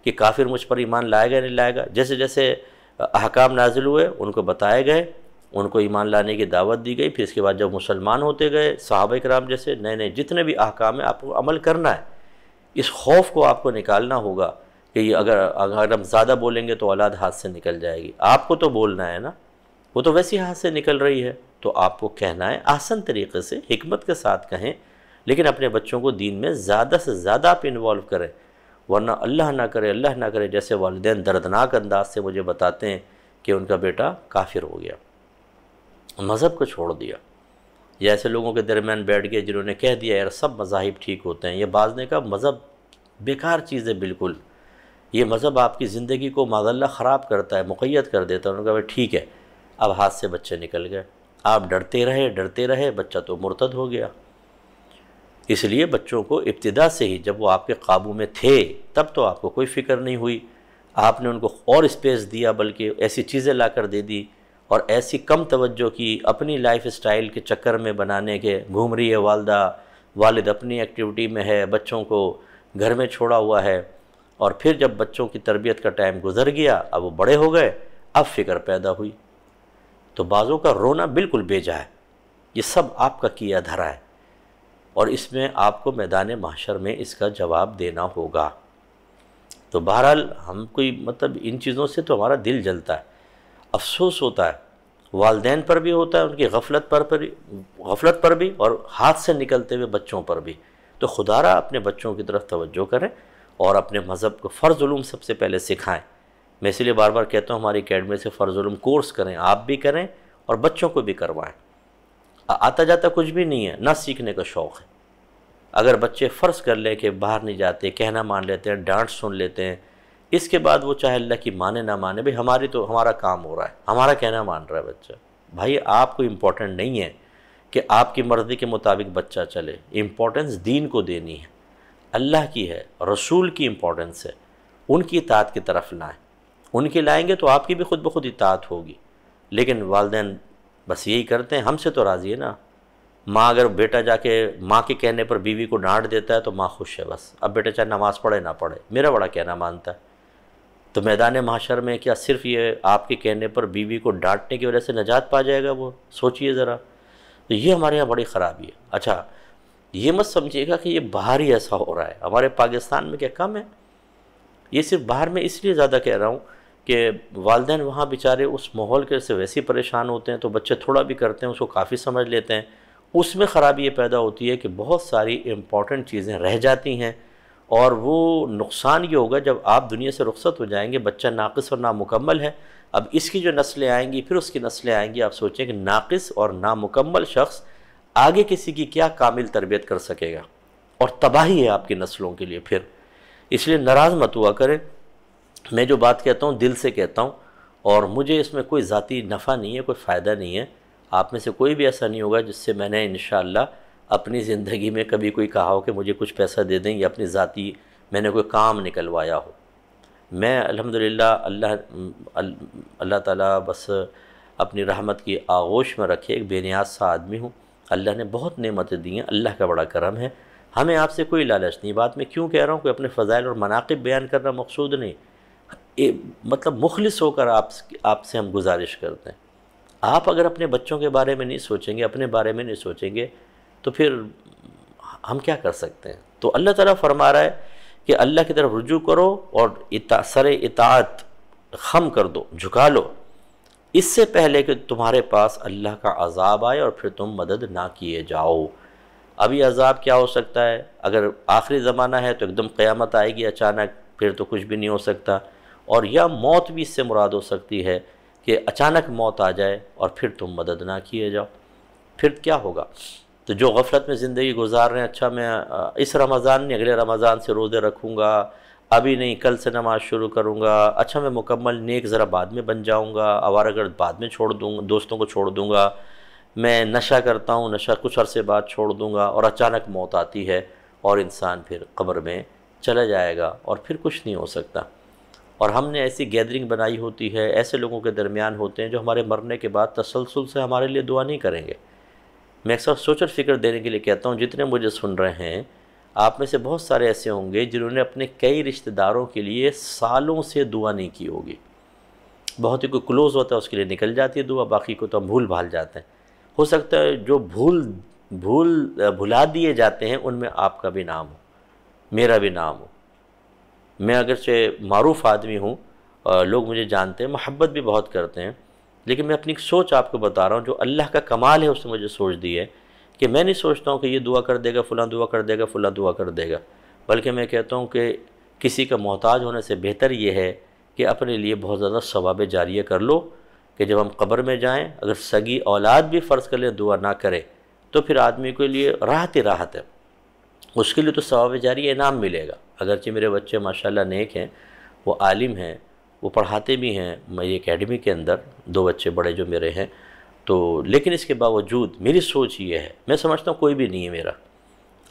کہ کافر مجھ پر ایمان لائے گا نہیں لائے گا؟ جیسے جیسے احکام نازل ہوئے ان کو بتائے گئے، ان کو ایمان لانے کی دعوت دی گئی، پھر اس کے بعد جب مسلمان ہوتے گئے صحابہ کرام جیسے نئے جتنے بھی احکام ہیں آپ کو عمل کرنا ہے۔ اس خوف کو آپ کو نکالنا ہوگا کہ یہ اگر ہم زیادہ بولیں گے تو اولاد ہاتھ سے نکل جائے گی۔ آپ کو تو بولنا ہے نا، وہ تو ویسے ہاتھ سے نکل رہی ہے، تو آپ کو کہنا ہے آسان طریقے سے، حکمت کے ساتھ کہیں، لیکن اپنے بچوں کو دین میں زیادہ سے زیادہ آپ انوالو کریں، ورنہ اللہ نہ کرے جیسے والدین دردناک انداز سے مجھے بتاتے ہیں کہ ان کا بیٹا کافر ہو گیا، مذہب کو چھوڑ دیا، یا ایسے لوگوں کے درمیان بیٹھ گئے جنہوں نے کہہ دیا یار سب مذاہب ٹھیک ہوتے ہیں۔ یہ بعض نے کہا مذہب بیکار چیز ہے، بالکل یہ مذہب آپ کی زندگی کو معاذ اللہ خراب کرتا ہے، مقید کر دیتا ہے۔ انہوں نے کہا ٹھیک ہے، اب ہاتھ سے بچے نکل گئے، آپ ڈرتے رہے، بچہ تو مرتد ہو گیا۔ اس لیے بچوں کو ابتدا سے ہی جب وہ آپ کے قابو میں تھے تب تو آپ کو کوئی فکر نہیں ہوئی، آپ نے ان کو اور اسپیس دیا، بلکہ ایسی چیزیں لا کر دے دی اور ایسی کم توجہ کی اپنی لائف سٹائل کے چکر میں بنانے کے، گھوم رہی ہے والدہ، والد اپنی ایکٹیویٹی میں ہے، بچوں کو گھر میں چھوڑا ہوا ہے، اور پھر جب بچوں کی تربیت کا ٹائم گزر گیا، اب وہ بڑے ہو گئے، اب فکر پیدا ہوئی۔ تو بعضوں کا رونا بالکل بیجا ہے، یہ سب آپ کا کیا دھرا ہے، اور اس میں آپ کو میدان محشر میں اس کا جواب دینا ہوگا۔ تو بہرحال ہم کوئی ان چیزوں سے تو ہمارا دل جلتا ہے، افسوس ہوتا ہے، والدین پر بھی ہوتا ہے، ان کی غفلت پر بھی، اور ہاتھ سے نکلتے ہوئے بچوں پر بھی۔ تو خدا را اپنے بچوں کی طرف توجہ کریں اور اپنے مذہب کو فرض علوم سب سے پہلے سکھائیں۔ میں اس لیے بار بار کہتا ہوں ہماری اکیڈمی سے فرض علوم کورس کریں، آپ بھی کریں اور بچوں کو بھی کروائیں۔ آتا جاتا کچھ بھی نہیں ہے، نہ سیکھنے کا شوق ہے۔ اگر بچے فرض کر لیں کہ باہر نہیں جاتے، کہنا مان لیتے ہیں، ڈانٹ سن لیتے ہیں، اس کے بعد وہ چاہے اللہ کی مانے نہ مانے، بھئی ہمارا کام ہو رہا ہے، ہمارا کہنا مان رہا ہے بچہ۔ بھائی آپ کو امپورٹنٹ نہیں ہے کہ آپ کی مرضی کے مطابق بچہ چلے، امپورٹنس دین کو دینی ہے، اللہ کی ہے، رسول کی امپورٹنس ہے، ان کی اطاعت کی طرف لائیں۔ ان کی لائیں گے تو آپ کی بھی خود بخود اطاعت ہوگی۔ لیکن والدین بس یہی کرتے ہیں، ہم سے تو راضی ہے نا۔ ماں اگر بیٹا جا کے ماں کے کہنے پر بیوی کو ڈانٹ دیتا ہے تو ماں خوش ہے، بس اب بیٹا چاہے نماز پڑھے نہ پڑھے، میرا بڑا کہنا مانتا ہے۔ تو میدان محشر میں کیا صرف یہ آپ کے کہنے پر بیوی کو ڈانٹنے کی وجہ سے نجات پا جائے گا وہ؟ سوچئے ذرا۔ تو یہ ہمارے یہاں بڑی خرابی ہے۔ اچھا یہ مت سمجھیے گا کہ یہ باہر ہی ایسا ہو رہا ہے، ہمارے پاکستان میں کیا کم ہے؟ یہ صرف باہر میں اس لیے زیادہ کہہ رہا ہوں کہ والدین وہاں بیچارے اس ماحول کے سے ویسے پریشان ہوتے ہیں، تو بچے تھوڑا بھی کرتے ہیں اس کو کافی سمجھ لیتے ہیں۔ اس میں خرابی یہ پیدا ہوتی ہے کہ بہت ساری امپورٹنٹ چیزیں رہ جاتی ہیں، اور وہ نقصان یہ ہوگا جب آپ دنیا سے رخصت ہو جائیں گے، بچہ ناقص اور نامکمل ہے۔ اب اس کی جو نسلیں آئیں گی، پھر اس کی نسلیں آئیں گی، آپ سوچیں کہ ناقص اور نامکمل شخص آگے کسی کی کیا کامل تربیت کر سکے گا، اور تباہی ہے آپ کی نسلوں کے لیے پھر۔ اس لیے ناراض مت ہوا کریں، میں جو بات کہتا ہوں دل سے کہتا ہوں، اور مجھے اس میں کوئی ذاتی نفع نہیں ہے، کوئی فائدہ نہیں ہے۔ آپ میں سے کوئی بھی ایسا نہیں ہوگا جس سے میں نے انشاءاللہ اپنی زندگی میں کبھی کوئی کہا ہو کہ مجھے کچھ پیسہ دے دیں، یا اپنی ذاتی میں نے کوئی کام نکلوایا ہو۔ میں الحمدللہ اللہ تعالیٰ بس اپنی رحمت کی آغوش میں رکھے، ایک بے نیاز سا آدمی ہوں، اللہ نے بہت نعمتیں دی ہیں، اللہ کا بڑا کرم ہے۔ ہمیں آپ سے کوئی لالچ نہیں۔ بات میں کیوں کہہ رہا ہوں کہ اپنے فضائل اور مناقب بیان کرنا مقصود نہیں، مخلص ہو کر آپ سے ہم گزارش کرتے ہیں۔ آپ اگر اپنے بچوں کے بارے میں نہیں سوچیں گے، اپنے بارے میں نہیں سوچیں گے، تو پھر ہم کیا کر سکتے ہیں؟ تو اللہ تعالیٰ فرما رہا ہے کہ اللہ کی طرف رجوع کرو اور سر اطاعت خم کر دو، جھکا لو، اس سے پہلے کہ تمہارے پاس اللہ کا عذاب آئے اور پھر تم مدد نہ کیے جاؤ۔ ابھی عذاب کیا ہو سکتا ہے؟ اگر آخری زمانہ ہے تو ایک دم قیامت آئے گی اچانک، پھر تو کچھ بھی نہیں ہو سکتا، اور یا موت بھی اس سے مراد ہو سکتی ہے کہ اچانک موت آ جائے اور پھر تم مدد نہ کیے جاؤ، پھر کیا ہوگا؟ تو جو غفلت میں زندگی گزار رہے ہیں، اچھا میں اس رمضان نہیں اگلے رمضان سے روزے رکھوں گا، ابھی نہیں کل سے نماز شروع کروں گا، اچھا میں مکمل نیک ذرا بعد میں بن جاؤں گا، آوارہ گرد بعد میں چھوڑ دوں گا، دوستوں کو چھوڑ دوں گا، میں نشہ کرتا ہوں، نشہ کچھ عرصے بعد چھوڑ دوں گا، اور اچانک موت آتی ہے اور انسان پھر قبر میں چلا جائے گا اور پھر کچھ نہیں ہو سکتا۔ اور ہم نے ایسی گیدرنگ بنائی ہوتی ہے، ایسے لوگوں کے درمیان ہوتے ہیں جو ہمارے مرنے کے بعد تسلسل سے ہمارے لیے دعا نہیں کریں گے۔ میں اکثر سوچ اور فکر دینے کے لیے کہتا ہوں، جتنے مجھے سن رہے ہیں آپ میں سے بہت سارے ایسے ہوں گے جنہوں نے اپنے کئی رشتہ داروں کے لیے سالوں سے دعا نہیں کی ہوگی۔ بہت ہی کوئی کلوز ہوتا ہے اس کے لیے نکل جاتی ہے دعا، باقی کو تو ہم بھول بھال جاتے ہیں۔ ہو سکتا ہے جو بھلا دیے جاتے ہیں ان میں آپ کا بھی نام ہو، میرا بھی نام ہو۔ میں اگرچہ معروف آدمی ہوں، لوگ مجھے جانتے ہیں، محبت بھی بہت کرتے ہیں، لیکن میں اپنی سوچ آپ کو بتا رہا ہوں، جو اللہ کا کمال ہے اس نے مجھے سوچ دی ہے کہ میں نہیں سوچتا ہوں کہ یہ دعا کر دے گا، فلاں دعا کر دے گا، فلاں دعا کر دے گا، بلکہ میں کہتا ہوں کہ کسی کا محتاج ہونے سے بہتر یہ ہے کہ اپنے لیے بہت زیادہ ثواب جاریہ کر لو، کہ جب ہم قبر میں جائیں اگر سگی اولاد بھی فرض کر لیں دعا نہ کرے تو پھر آدمی کے لیے راحت ہی راحت ہے، اس کے لیے تو ثواب جاریہ انعام ملے گا۔ اگرچہ میرے بچے ماشاءاللہ نیک ہیں، وہ عالم ہیں، وہ پڑھاتے بھی ہیں میری اکیڈمی کے اندر، 2 بچے بڑے جو میرے ہیں، تو لیکن اس کے باوجود میری سوچ یہ ہے، میں سمجھتا ہوں کوئی بھی نہیں ہے میرا،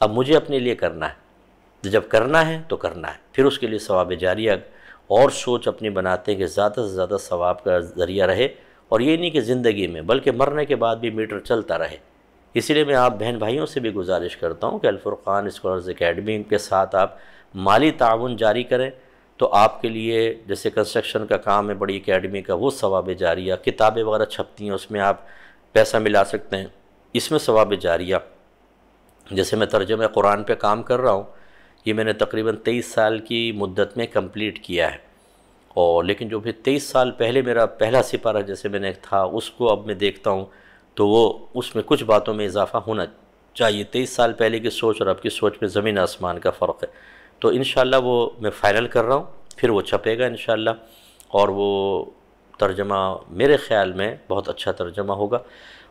اب مجھے اپنے لیے کرنا ہے، جب کرنا ہے تو کرنا ہے، پھر اس کے لیے ثواب جاریہ اور سوچ اپنی بناتے ہیں کہ زیادہ سے زیادہ ثواب کا ذریعہ رہے، اور یہ نہیں کہ زندگی میں بلکہ مرنے کے بعد بھی میٹر چلتا رہے۔ اسی لیے میں آپ بہن بھائیوں سے بھی گزارش کرتا ہوں کہ الفرقان اسکالرز اکیڈمی کے ساتھ آپ مالی تعاون جاری کریں، تو آپ کے لیے جیسے کنسٹرکشن کا کام ہے بڑی اکیڈمی کا، وہ ثواب جاریہ، کتابیں وغیرہ چھپتی ہیں اس میں آپ پیسہ ملا سکتے ہیں، اس میں ثواب جاریہ۔ جیسے میں ترجمہ قرآن پہ کام کر رہا ہوں، یہ میں نے تقریباً 23 سال کی مدت میں کمپلیٹ کیا ہے، اور لیکن جو بھی 23 سال پہلے میرا پہلا سپارہ جیسے میں نے تھا اس کو اب میں دیکھتا ہوں تو وہ اس میں کچھ باتوں میں اضافہ ہونا چاہیے۔ 23 سال پہلے کی سوچ اور اب کی سوچ میں زمین آسمان کا فرق ہے، تو انشاءاللہ وہ میں فائنل کر رہا ہوں، پھر وہ چھپے گا انشاءاللہ، اور وہ ترجمہ میرے خیال میں بہت اچھا ترجمہ ہوگا۔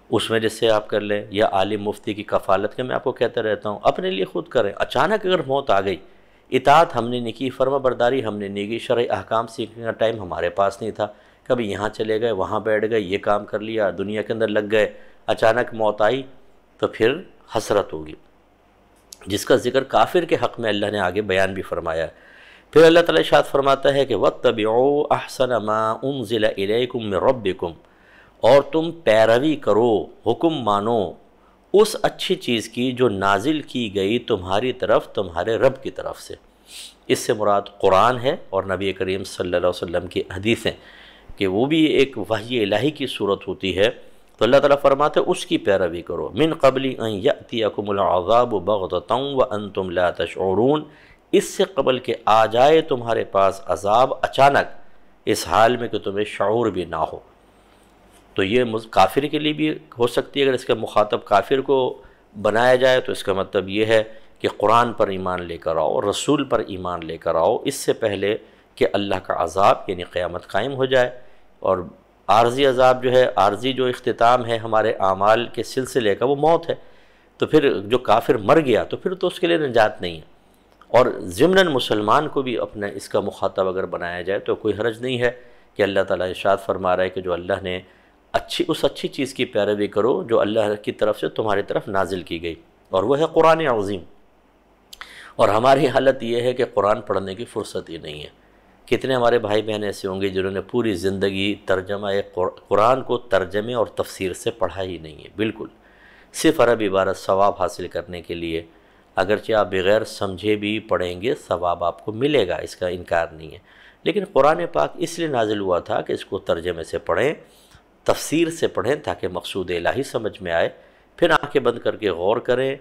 اس میں جیسے آپ کر لیں، یا عالم مفتی کی کفالت کے میں آپ کو کہتا رہتا ہوں، اپنے لیے خود کریں۔ اچانک اگر موت آ گئی، اطاعت ہم نے نہیں کی، فرما برداری ہم نے نہیں کی، شرعی احکام سیکھنے کا ٹائم ہمارے پاس نہیں تھا، کبھی یہاں چلے گئے، وہاں بیٹھ گئے، یہ کام کر لیا، دنیا کے اندر لگ گئے، اچانک موت آئی تو پھر حسرت ہوگی، جس کا ذکر کافر کے حق میں اللہ نے آگے بیان بھی فرمایا ہے۔ پھر اللہ تعالیٰ ارشاد فرماتا ہے کہ وَاتَّبِعُوا أَحْسَنَ مَا أُنزِلَ إِلَيْكُم مِّن رَبِّكُم، اور تم پیروی کرو، حکم مانو اس اچھی چیز کی جو نازل کی گئی تمہاری طرف تمہارے رب کی طرف سے۔ اس سے مراد قرآن ہے اور نبی کریم صلی اللہ علیہ وسلم کی حدیثیں، کہ وہ بھی ایک وحی الہی کی صورت ہوتی ہے، تو اللہ تعالیٰ فرماتے ہیں اس کی پیروی کرو۔ من قبل ان یأتیکم العذاب بغتۃ وانتم لا تشعرون، اس سے قبل کہ آ جائے تمہارے پاس عذاب اچانک، اس حال میں کہ تمہیں شعور بھی نہ ہو۔ تو یہ کافر کے لیے بھی ہو سکتی ہے، اگر اس کا مخاطب کافر کو بنایا جائے تو اس کا مطلب یہ ہے کہ قرآن پر ایمان لے کر آؤ، رسول پر ایمان لے کر آؤ، اس سے پہلے کہ اللہ کا عذاب یعنی قیامت قائم ہو جائے۔ اور عارضی عذاب جو ہے، عارضی جو اختتام ہے ہمارے اعمال کے سلسلے کا، وہ موت ہے، تو پھر جو کافر مر گیا تو پھر تو اس کے لیے نجات نہیں ہے۔ اور ضمناً مسلمان کو بھی اپنا اس کا مخاطب اگر بنایا جائے تو کوئی حرج نہیں ہے کہ اللہ تعالیٰ ارشاد فرما رہا ہے کہ جو اللہ نے اس اچھی چیز کی پیروی کرو جو اللہ کی طرف سے تمہاری طرف نازل کی گئی، اور وہ ہے قرآن عظیم۔ اور ہماری حالت یہ ہے کہ قرآن پڑھنے کی فرصت ہی نہیں ہے۔ کتنے ہمارے بھائی بہن ایسے ہوں گے جنہوں نے پوری زندگی ترجمہ قرآن کو ترجمے اور تفسیر سے پڑھا ہی نہیں ہے، بالکل، صرف عرب عبارت ثواب حاصل کرنے کے لیے۔ اگرچہ آپ بغیر سمجھے بھی پڑھیں گے ثواب آپ کو ملے گا، اس کا انکار نہیں ہے، لیکن قرآن پاک اس لیے نازل ہوا تھا کہ اس کو ترجمے سے پڑھیں، تفسیر سے پڑھیں، تاکہ مقصود الہی سمجھ میں آئے، پھر آنکھیں بند کر کے غور کریں۔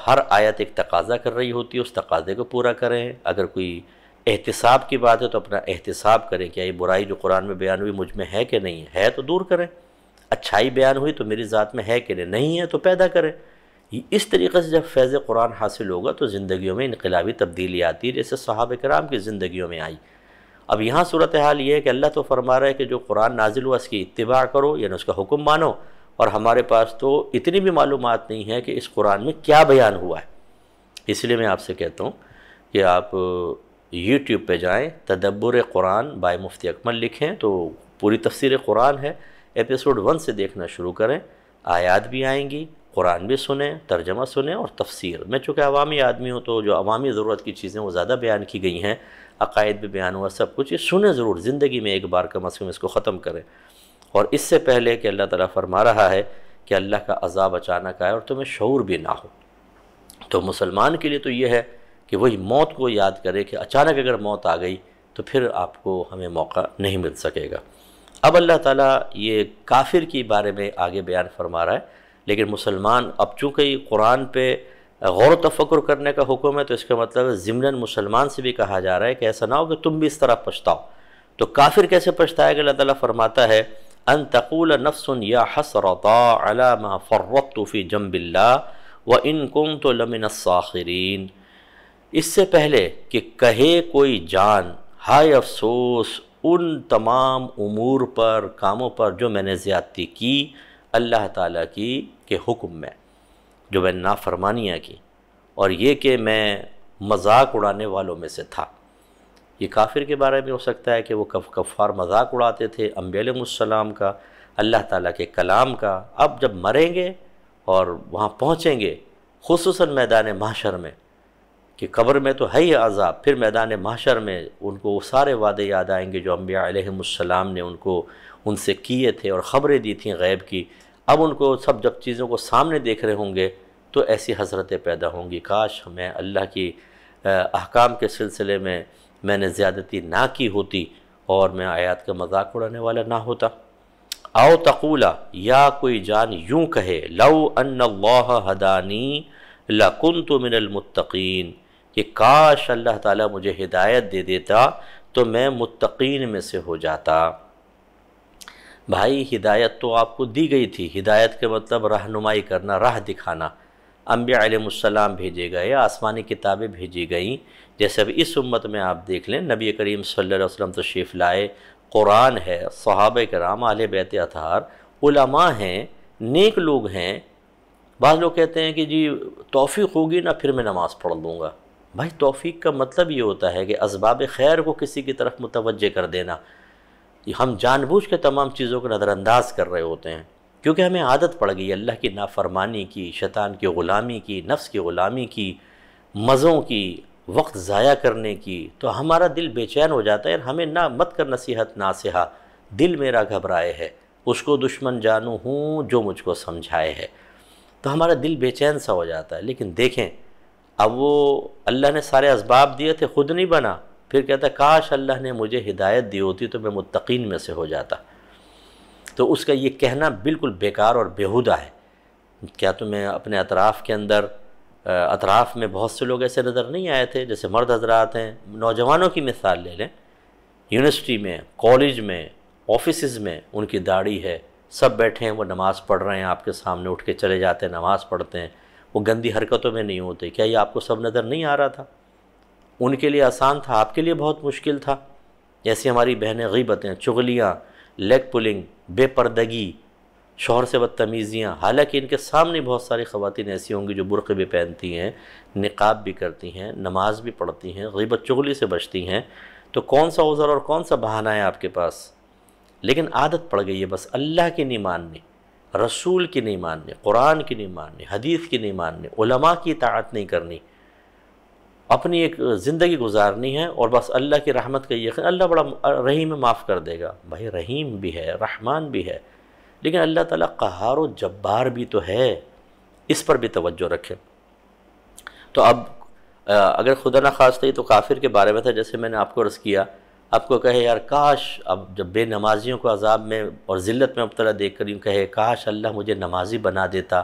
ہر آیت ایک تقاضا کر رہی ہوتی ہے، اس تقاضے کو پورا کریں۔ اگر کوئی احتساب کی بات ہے تو اپنا احتساب کریں، کیا یہ برائی جو قرآن میں بیان ہوئی مجھ میں ہے کہ نہیں ہے تو دور کریں، اچھائی بیان ہوئی تو میری ذات میں ہے کہ نہیں ہے تو پیدا کریں۔ اس طریقے سے جب فیض قرآن حاصل ہوگا تو زندگیوں میں انقلابی تبدیلی آتی ہے، جیسے صحابہ کرام کی زندگیوں میں آئی۔ اب یہاں صورتحال یہ ہے کہ اللہ تو فرما رہا ہے کہ جو قرآن نازل ہوا اس کی اتباع کرو، یعنی اس کا حکم مانو، اور ہمارے پاس تو اتنی بھی معلومات نہیں ہے کہ اس قرآن میں کیا بیان ہوا ہے۔ اس لیے میں آپ سے کہتا ہوں کہ آپ یوٹیوب پہ جائیں، تدبر قرآن بائی مفتی اکمل لکھیں تو پوری تفسیر قرآن ہے، ایپیسوڈ 1 سے دیکھنا شروع کریں، آیات بھی آئیں گی، قرآن بھی سنیں، ترجمہ سنیں اور تفسیر۔ میں چونکہ عوامی آدمی ہوں تو جو عوامی ضرورت کی چیزیں وہ زیادہ بیان کی گئی ہیں، عقائد بھی بیان ہوا، سب کچھ، یہ سنیں ضرور، زندگی میں ایک بار کم از کم اس کو ختم کریں۔ اور اس سے پہلے کہ اللہ تعالیٰ فرما رہا ہے کہ اللہ کا عذاب اچانک آئے اور تمہیں شعور بھی نہ ہو، تو مسلمان کے لیے تو یہ ہے کہ وہی موت کو یاد کرے کہ اچانک اگر موت آ گئی تو پھر آپ کو ہمیں موقع نہیں مل سکے گا۔ اب اللہ تعالیٰ یہ کافر کی بارے میں آگے بیان فرما رہا ہے، لیکن مسلمان اب چونکہ یہ قرآن پہ غور و تفکر کرنے کا حکم ہے تو اس کا مطلب ضمناً مسلمان سے بھی کہا جا رہا ہے کہ ایسا نہ ہو کہ تم بھی اس طرح پچھتاؤ۔ تو کافر کیسے پچھتائے گا؟ اللہ تعالیٰ فرماتا ہے ان تقول نفس یا حسرتا علی ما فرطت فی جنب اللہ وان کنت لمن الساخرین، اس سے پہلے کہ کہے کوئی جان ہائے افسوس ان تمام امور پر، کاموں پر جو میں نے زیادتی کی اللہ تعالیٰ کی کے حکم میں، جو میں نے نافرمانیاں کی، اور یہ کہ میں مذاق اڑانے والوں میں سے تھا۔ یہ کافر کے بارے میں ہو سکتا ہے کہ وہ کفار مذاق اڑاتے تھے انبیاء علیہ السلام کا، اللہ تعالیٰ کے کلام کا۔ اب جب مریں گے اور وہاں پہنچیں گے، خصوصاً میدان محشر میں، کہ قبر میں تو ہے ہی عذاب، پھر میدان محشر میں ان کو وہ سارے وعدے یاد آئیں گے جو انبیاء علیہ السلام نے ان سے کیے تھے اور خبریں دی تھیں غیب کی۔ اب ان کو سب جب چیزوں کو سامنے دیکھ رہے ہوں گے تو ایسی حسرتیں پیدا ہوں گی، کاش میں اللہ کی احکام کے سلسلے میں نے زیادتی نہ کی ہوتی اور میں آیات کا مذاق اڑانے والا نہ ہوتا۔ او تقولا، یا کوئی جان یوں کہے لو ان اللہ ہدانی لکنت من المتقین، کہ کاش اللہ تعالیٰ مجھے ہدایت دے دیتا تو میں متقین میں سے ہو جاتا۔ بھائی ہدایت تو آپ کو دی گئی تھی، ہدایت کے مطلب رہنمائی کرنا، راہ دکھانا۔ انبیاء علیہ السلام بھیجے گئے، آسمانی کتابیں بھیجی گئیں، جیسے اب اس امت میں آپ دیکھ لیں نبی کریم صلی اللہ علیہ وسلم تشریف لائے، قرآن ہے، صحابہ کرام، اہل بیت اطہار، علماء ہیں، نیک لوگ ہیں۔ بعض لوگ کہتے ہیں کہ جی توفیق ہوگی نا پھر میں نماز پڑھ لوں گا۔ بھائی توفیق کا مطلب یہ ہوتا ہے کہ اسباب خیر کو کسی کی طرف متوجہ کر دینا۔ ہم جان بوجھ کے تمام چیزوں کو نظر انداز کر رہے ہوتے ہیں کیونکہ ہمیں عادت پڑ گئی اللہ کی نافرمانی کی، شیطان کی غلامی کی، نفس کی غلامی کی، مزوں کی، وقت ضائع کرنے کی، تو ہمارا دل بے چین ہو جاتا ہے۔ ہمیں نہ مت کر نصیحت ناصحہ، دل میرا گھبرائے ہے، اس کو دشمن جانوں ہوں جو مجھ کو سمجھائے ہے، تو ہمارا دل بے چین سا ہو جاتا ہے۔ لیکن دیکھیں اب وہ اللہ نے سارے اسباب دیے تھے، خود نہیں بنا، پھر کہتا ہے کاش اللہ نے مجھے ہدایت دی ہوتی تو میں متقین میں سے ہو جاتا۔ تو اس کا یہ کہنا بالکل بیکار اور بیہودہ ہے۔ کیا تمہیں اپنے اطراف کے اندر اطراف میں بہت سے لوگ ایسے نظر نہیں آئے تھے؟ جیسے مرد حضرات ہیں، نوجوانوں کی مثال لے لیں، یونیورسٹی میں، کالج میں، آفیسز میں ان کی داڑھی ہے، سب بیٹھے ہیں، وہ نماز پڑھ رہے ہیں، آپ کے سامنے اٹھ کے چلے جاتے ہیں، نماز پڑھتے ہیں، وہ گندی حرکتوں میں نہیں ہوتے۔ کیا یہ آپ کو سب نظر نہیں آ رہا تھا؟ ان کے لیے آسان تھا، آپ کے لیے بہت مشکل تھا۔ جیسے ہماری بہنیں غیبتیں، چغلیاں، لیگ پلنگ، بے پردگی، شوہر سے بدتمیزیاں، حالانکہ ان کے سامنے بہت ساری خواتین ایسی ہوں گی جو برقع بھی پہنتی ہیں، نقاب بھی کرتی ہیں، نماز بھی پڑھتی ہیں، غیبت چغلی سے بچتی ہیں، تو کون سا عذر اور کون سا بہانہ ہے آپ کے پاس؟ لیکن عادت پڑ گئی ہے، بس اللہ کی نہیں ماننی، رسول کی نہیں ماننی، قرآن کی نہیں ماننی، حدیث کی نہیں ماننی، علماء کی اطاعت نہیں کرنی، اپنی ایک زندگی گزارنی ہے اور بس اللہ کی رحمت کا یقین، اللہ بڑا رحیم ہے، معاف کر دے گا۔ بھائی رحیم بھی ہے، رحمان بھی ہے، لیکن اللہ تعالیٰ قہار و جبار بھی تو ہے، اس پر بھی توجہ رکھیں۔ تو اب اگر خدا نخواستہ تو کافر کے بارے میں تھا، جیسے میں نے آپ کو عرض کیا، آپ کو کہے یار کاش، اب جب بے نمازیوں کو عذاب میں اور ذلت میں مبتلا دیکھ کر یوں کہے کاش اللہ مجھے نمازی بنا دیتا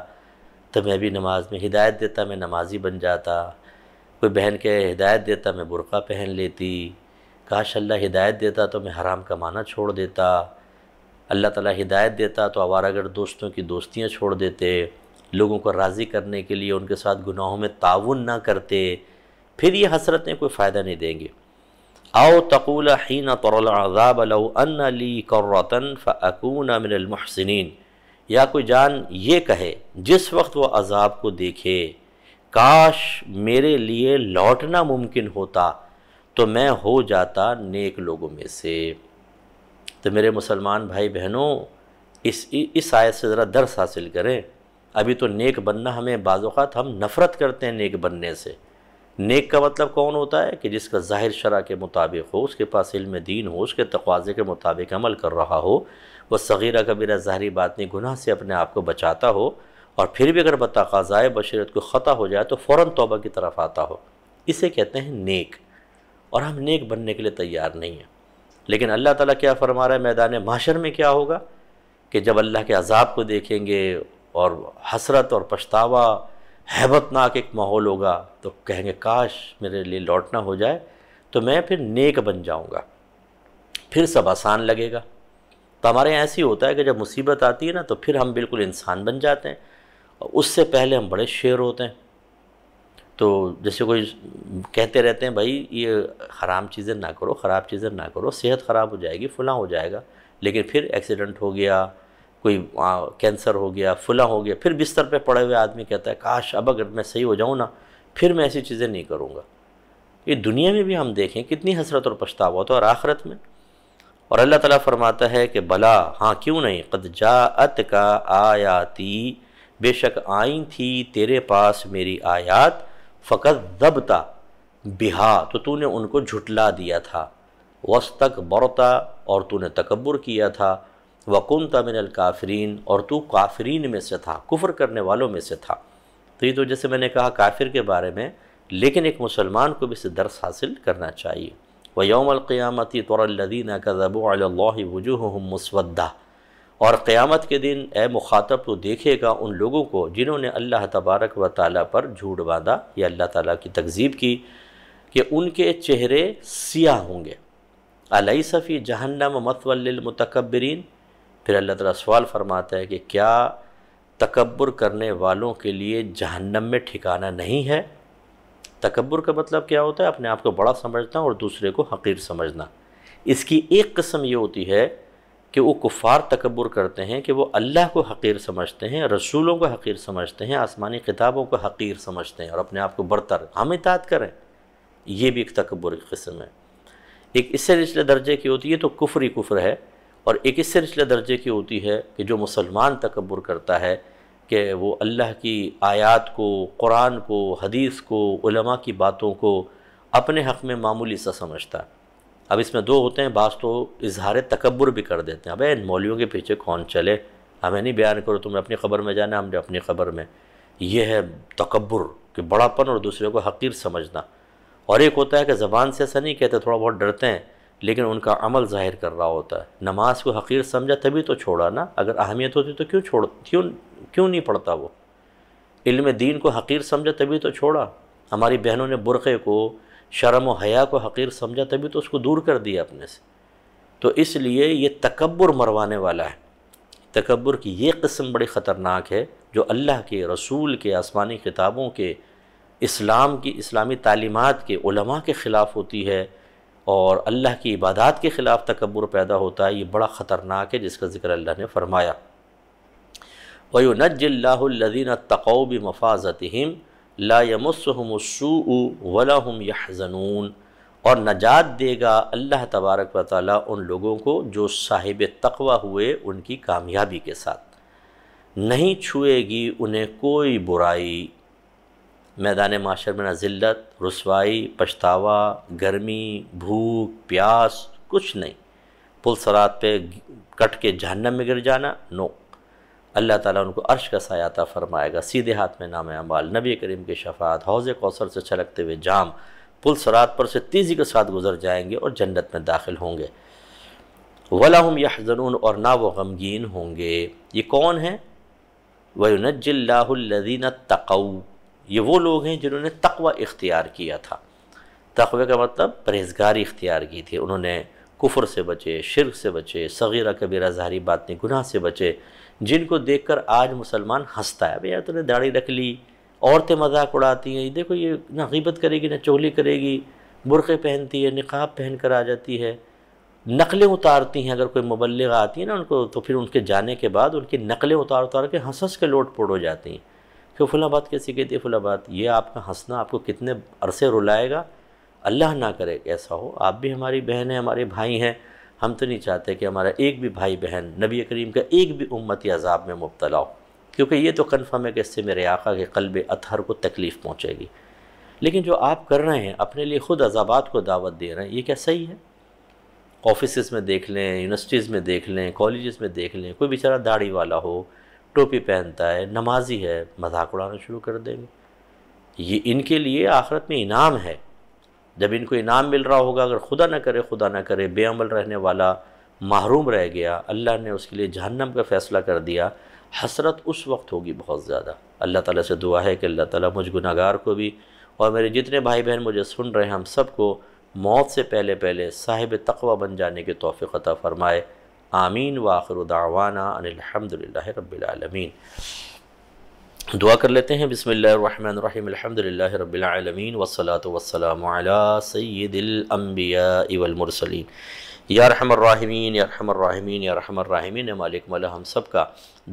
تو میں بھی نماز میں، ہدایت دیتا میں نمازی بن جاتا، کوئی بہن کے ہدایت دیتا میں برقع پہن لیتی، کاش اللہ ہدایت دیتا تو میں حرام کمانا چھوڑ دیتا، اللہ تعالیٰ ہدایت دیتا تو آوارہ گر دوستوں کی دوستیاں چھوڑ دیتے، لوگوں کو راضی کرنے کے لیے ان کے ساتھ گناہوں میں تعاون نہ کرتے، پھر یہ حسرتیں کوئی فائدہ نہیں دیں گی۔ او تقول حین تر العذاب لو ان لی کرۃ فاکون من المحسنین، یا کوئی جان یہ کہے جس وقت وہ عذاب کو دیکھے، کاش میرے لیے لوٹنا ممکن ہوتا تو میں ہو جاتا نیک لوگوں میں سے۔ تو میرے مسلمان بھائی بہنوں، اس آیت سے ذرا درس حاصل کریں۔ ابھی تو نیک بننا ہمیں بعض اوقات ہم نفرت کرتے ہیں نیک بننے سے۔ نیک کا مطلب کون ہوتا ہے؟ کہ جس کا ظاہر شرع کے مطابق ہو، اس کے پاس علم دین ہو، اس کے تقاضے کے مطابق عمل کر رہا ہو، وہ صغیرہ کبیرہ ظاہری باطنی گناہ سے اپنے آپ کو بچاتا ہو، اور پھر بھی اگر بتقاضائے بشریت کو خطا ہو جائے تو فوراً توبہ کی طرف آتا ہو، اسے کہتے ہیں نیک۔ اور ہم نیک بننے کے لیے تیار نہیں ہیں۔ لیکن اللہ تعالیٰ کیا فرما رہا ہے میدان محشر میں؟ کیا ہوگا کہ جب اللہ کے عذاب کو دیکھیں گے اور حسرت اور پچھتاوا، ہیبت ناک ایک ماحول ہوگا، تو کہیں گے کاش میرے لیے لوٹنا ہو جائے تو میں پھر نیک بن جاؤں گا، پھر سب آسان لگے گا۔ تو ہمارے یہاں ایسی ہوتا ہے کہ جب مصیبت آتی ہے نا تو پھر ہم بالکل انسان بن جاتے ہیں، اور اس سے پہلے ہم بڑے شیر ہوتے ہیں۔ تو جیسے کوئی کہتے رہتے ہیں بھائی یہ حرام چیزیں نہ کرو، خراب چیزیں نہ کرو، صحت خراب ہو جائے گی، فلاں ہو جائے گا، لیکن پھر ایکسیڈنٹ ہو گیا، کوئی کینسر ہو گیا، فلاں ہو گیا، پھر بستر پہ پڑے ہوئے آدمی کہتا ہے کاش اب اگر میں صحیح ہو جاؤں نا پھر میں ایسی چیزیں نہیں کروں گا۔ یہ دنیا میں بھی ہم دیکھیں کتنی حسرت اور پچھتاوا ہوتا ہے، اور آخرت میں۔ اور اللہ تعالیٰ فرماتا ہے کہ بلا، ہاں کیوں نہیں، قد جاءت کا آیاتی، بے شک آئیں تھی تیرے پاس میری آیات، فکذبت بہا، تو نے ان کو جھٹلا دیا تھا، واستکبرت، اور تو نے تکبر کیا تھا، وکنت من الکافرین، اور تو کافرین میں سے تھا، کفر کرنے والوں میں سے تھا۔ تو یہ تو جیسے میں نے کہا کافر کے بارے میں، لیکن ایک مسلمان کو بھی اس سے درس حاصل کرنا چاہیے۔ وَيَوْمَ الْقِيَامَةِ تَرَى الَّذِينَ كَذَبُوا عَلَى اللَّهِ وُجُوهُهُمْ مُسْوَدَّةٌ، اور قیامت کے دن اے مخاطب تو دیکھے گا ان لوگوں کو جنہوں نے اللہ تبارک و تعالیٰ پر جھوٹ باندھا یا اللہ تعالیٰ کی تکذیب کی، کہ ان کے چہرے سیاہ ہوں گے۔ أَلَيْسَ فِي جَهَنَّمَ مَثْوًى لِلْمُتَكَبِّرِينَ، پھر اللہ تعالیٰ سوال فرماتا ہے کہ کیا تکبر کرنے والوں کے لیے جہنم میں ٹھکانہ نہیں ہے؟ تکبر کا مطلب کیا ہوتا ہے؟ اپنے آپ کو بڑا سمجھنا اور دوسرے کو حقیر سمجھنا۔ اس کی ایک قسم یہ ہوتی ہے کہ وہ کفار تکبر کرتے ہیں کہ وہ اللہ کو حقیر سمجھتے ہیں، رسولوں کو حقیر سمجھتے ہیں، آسمانی کتابوں کو حقیر سمجھتے ہیں اور اپنے آپ کو برتر، ہم اطاعت کریں۔ یہ بھی ایک تکبر کی قسم ہے۔ ایک اس سے نچلے درجے کی ہوتی ہے تو کفر ہی کفر ہے، اور ایک اس سے نچلے درجے کی ہوتی ہے کہ جو مسلمان تکبر کرتا ہے کہ وہ اللہ کی آیات کو، قرآن کو، حدیث کو، علماء کی باتوں کو اپنے حق میں معمولی سا سمجھتا ہے۔ اب اس میں دو ہوتے ہیں، بعض تو اظہار تکبر بھی کر دیتے ہیں، ابے ان مولویوں کے پیچھے کون چلے، ہمیں نہیں بیان کرو، تم نے اپنی خبر میں جانا، ہم نے اپنی خبر میں۔ یہ ہے تکبر کہ بڑا پن اور دوسرے کو حقیر سمجھنا۔ اور ایک ہوتا ہے کہ زبان سے ایسا نہیں کہتے، تھوڑا بہت ڈرتے ہیں لیکن ان کا عمل ظاہر کر رہا ہوتا ہے۔ نماز کو حقیر سمجھا تبھی تو چھوڑا نا، اگر اہمیت ہوتی تو کیوں نہیں پڑھتا وہ؟ علم دین کو حقیر سمجھا تبھی تو چھوڑا۔ ہماری بہنوں نے برقعے کو، شرم و حیا کو حقیر سمجھا تبھی تو اس کو دور کر دیا اپنے سے۔ تو اس لیے یہ تکبر مروانے والا ہے۔ تکبر کی یہ قسم بڑی خطرناک ہے جو اللہ کے، رسول کے، آسمانی کتابوں کے، اسلام کی، اسلامی تعلیمات کے، علماء کے خلاف ہوتی ہے، اور اللہ کی عبادات کے خلاف تکبر پیدا ہوتا ہے۔ یہ بڑا خطرناک ہے جس کا ذکر اللہ نے فرمایا۔ وَيُنَجِّ اللَّهُ الَّذِينَ اتَّقَوْا بِمَفَازَتِهِمْ لَا يَمُسُّهُمُ السُّوءُ وَلَا هُمْ يَحْزَنُونَ، اور نجات دے گا اللہ تبارک و تعالیٰ ان لوگوں کو جو صاحب تقوی ہوئے ان کی کامیابی کے ساتھ، نہیں چھوئے گی انہیں کوئی برائی۔ میدان معاشر میں نہ ذلت، رسوائی، پچھتاوا، گرمی، بھوک، پیاس، کچھ نہیں۔ پل صراط پہ کٹ کے جہنم میں گر جانا، نو۔ اللہ تعالیٰ ان کو عرش کا سایہ عطا فرمائے گا، سیدھے ہاتھ میں نام اعمال، نبی کریم کی شفاعت، حوض کوثر سے چھلکتے ہوئے جام، پل صراط پر سے تیزی کے ساتھ گزر جائیں گے اور جنت میں داخل ہوں گے۔ وَلَا هُمْ يَحْزَنُونَ، اور نہ وہ غمگین ہوں گے۔ یہ کون ہیں؟ وَيُنَجِّ اللَّهُ الَّذِينَ اتَّقَوْا، یہ وہ لوگ ہیں جنہوں نے تقوی اختیار کیا تھا۔ تقوی کا مطلب پرہیزگاری اختیار کی تھی، انہوں نے کفر سے بچے، شرک سے بچے، صغیرہ کبیرہ ظاہری باطنی گناہ سے بچے، جن کو دیکھ کر آج مسلمان ہنستا ہے، بھئی یار تو نے داڑھی رکھ لی، عورتیں مذاق اڑاتی ہیں، دیکھو یہ نہ غیبت کرے گی نہ چغلی کرے گی، برقعے پہنتی ہے، نقاب پہن کر آ جاتی ہے، نقلیں اتارتی ہیں، اگر کوئی مبلغ آتی ہے نا ان کو تو پھر ان کے جانے کے بعد ان کی نقلیں اتار کے ہنس کے لوٹ پوٹ ہو جاتی ہیں کہ فلاں بات کیسی کہتی ہے فلاں بات۔ یہ آپ کا ہنسنا آپ کو کتنے عرصے رلائے گا، اللہ نہ کرے کہ ایسا ہو۔ آپ بھی ہماری بہن ہیں، ہمارے بھائی ہیں، ہم تو نہیں چاہتے کہ ہمارا ایک بھی بھائی بہن نبی کریم کا ایک بھی امتی عذاب میں مبتلا ہو، کیونکہ یہ تو کنفرم ہے کہ اس سے میرے آقا کے قلب اطہر کو تکلیف پہنچے گی۔ لیکن جو آپ کر رہے ہیں، اپنے لیے خود عذابات کو دعوت دے رہے ہیں، یہ کیا صحیح ہے؟ آفیسز میں دیکھ لیں، یونیورسٹیز میں دیکھ لیں، کالجز میں دیکھ لیں، کوئی بیچارہ داڑھی والا ہو، ٹوپی پہنتا ہے، نمازی ہے، مذاق اڑانا شروع کر دیں گے۔ یہ ان کے لیے آخرت میں انعام ہے، جب ان کو انعام مل رہا ہوگا، اگر خدا نہ کرے بے عمل رہنے والا محروم رہ گیا، اللہ نے اس کے لیے جہنم کا فیصلہ کر دیا، حسرت اس وقت ہوگی بہت زیادہ۔ اللہ تعالیٰ سے دعا ہے کہ اللہ تعالیٰ مجھ گناہگار کو بھی اور میرے جتنے بھائی بہن مجھے سن رہے ہیں ہم سب کو موت سے پہلے صاحب تقوی بن جانے کی توفیق عطا فرمائے۔ آمین وآخر دعوانا ان الحمدللہ رب العالمین۔ دعا کر لیتے ہیں۔ بسم اللہ الرحمن الرحیم، الحمدللہ رب العالمین والصلاة والسلام علی سید الانبیاء والمرسلین۔ یا ارحم الراحمین، یا ارحم الراحمین، یا ارحم الراحمین، اے مالک مولا ہم سب کا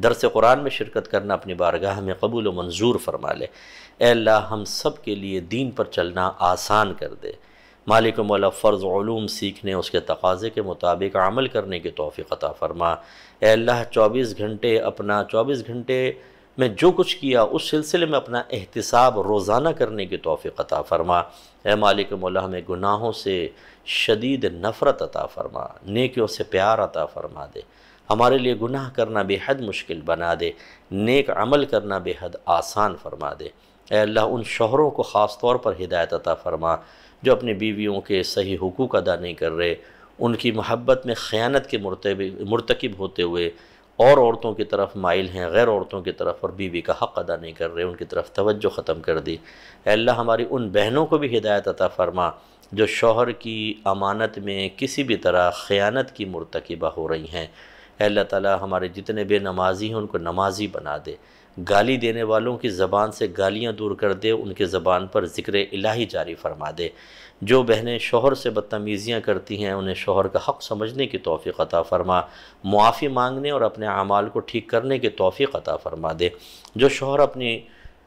درس قرآن میں شرکت کرنا اپنی بارگاہ میں قبول و منظور فرما لے۔ اے اللہ ہم سب کے لیے دین پر چلنا آسان کر دے۔ مالک و مولا فرض علوم سیکھنے، اس کے تقاضے کے مطابق عمل کرنے کی توفیق عطا فرما۔ اے اللہ 24 گھنٹے میں جو کچھ کیا اس سلسلے میں اپنا احتساب روزانہ کرنے کی توفیق عطا فرما۔ اے مالک و مولا ہمیں گناہوں سے شدید نفرت عطا فرما، نیکیوں سے پیار عطا فرما دے۔ ہمارے لیے گناہ کرنا بے حد مشکل بنا دے، نیک عمل کرنا بے حد آسان فرما دے۔ اے اللہ ان شوہروں کو خاص طور پر ہدایت عطا فرما جو اپنی بیویوں کے صحیح حقوق ادا نہیں کر رہے، ان کی محبت میں خیانت کے مرتکب ہوتے ہوئے اور عورتوں کی طرف مائل ہیں، غیر عورتوں کی طرف، اور بیوی کا حق ادا نہیں کر رہے، ان کی طرف توجہ ختم کر دی۔ اے اللہ ہماری ان بہنوں کو بھی ہدایت عطا فرما جو شوہر کی امانت میں کسی بھی طرح خیانت کی مرتکبہ ہو رہی ہیں۔ اے اللہ تعالی ہمارے جتنے بے نمازی ہیں ان کو نمازی بنا دے، گالی دینے والوں کی زبان سے گالیاں دور کر دے، ان کے زبان پر ذکر الہی جاری فرما دے۔ جو بہنیں شوہر سے بدتمیزیاں کرتی ہیں انہیں شوہر کا حق سمجھنے کی توفیق عطا فرما، معافی مانگنے اور اپنے اعمال کو ٹھیک کرنے کی توفیق عطا فرما دے۔ جو شوہر اپنی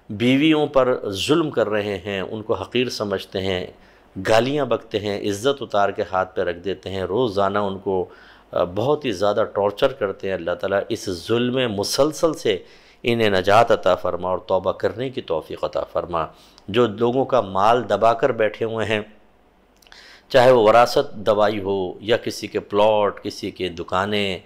بیویوں پر ظلم کر رہے ہیں، ان کو حقیر سمجھتے ہیں، گالیاں بکتے ہیں، عزت اتار کے ہاتھ پہ رکھ دیتے ہیں، روزانہ ان کو بہت ہی زیادہ ٹارچر کرتے ہیں، اللہ تعالیٰ اس ظلم مسلسل سے انہیں نجات عطا فرما اور توبہ کرنے کی توفیق عطا فرما۔ جو لوگوں کا مال دبا کر بیٹھے ہوئے ہیں، چاہے وہ وراثت دوائی ہو یا کسی کے پلاٹ، کسی کے دکانیں،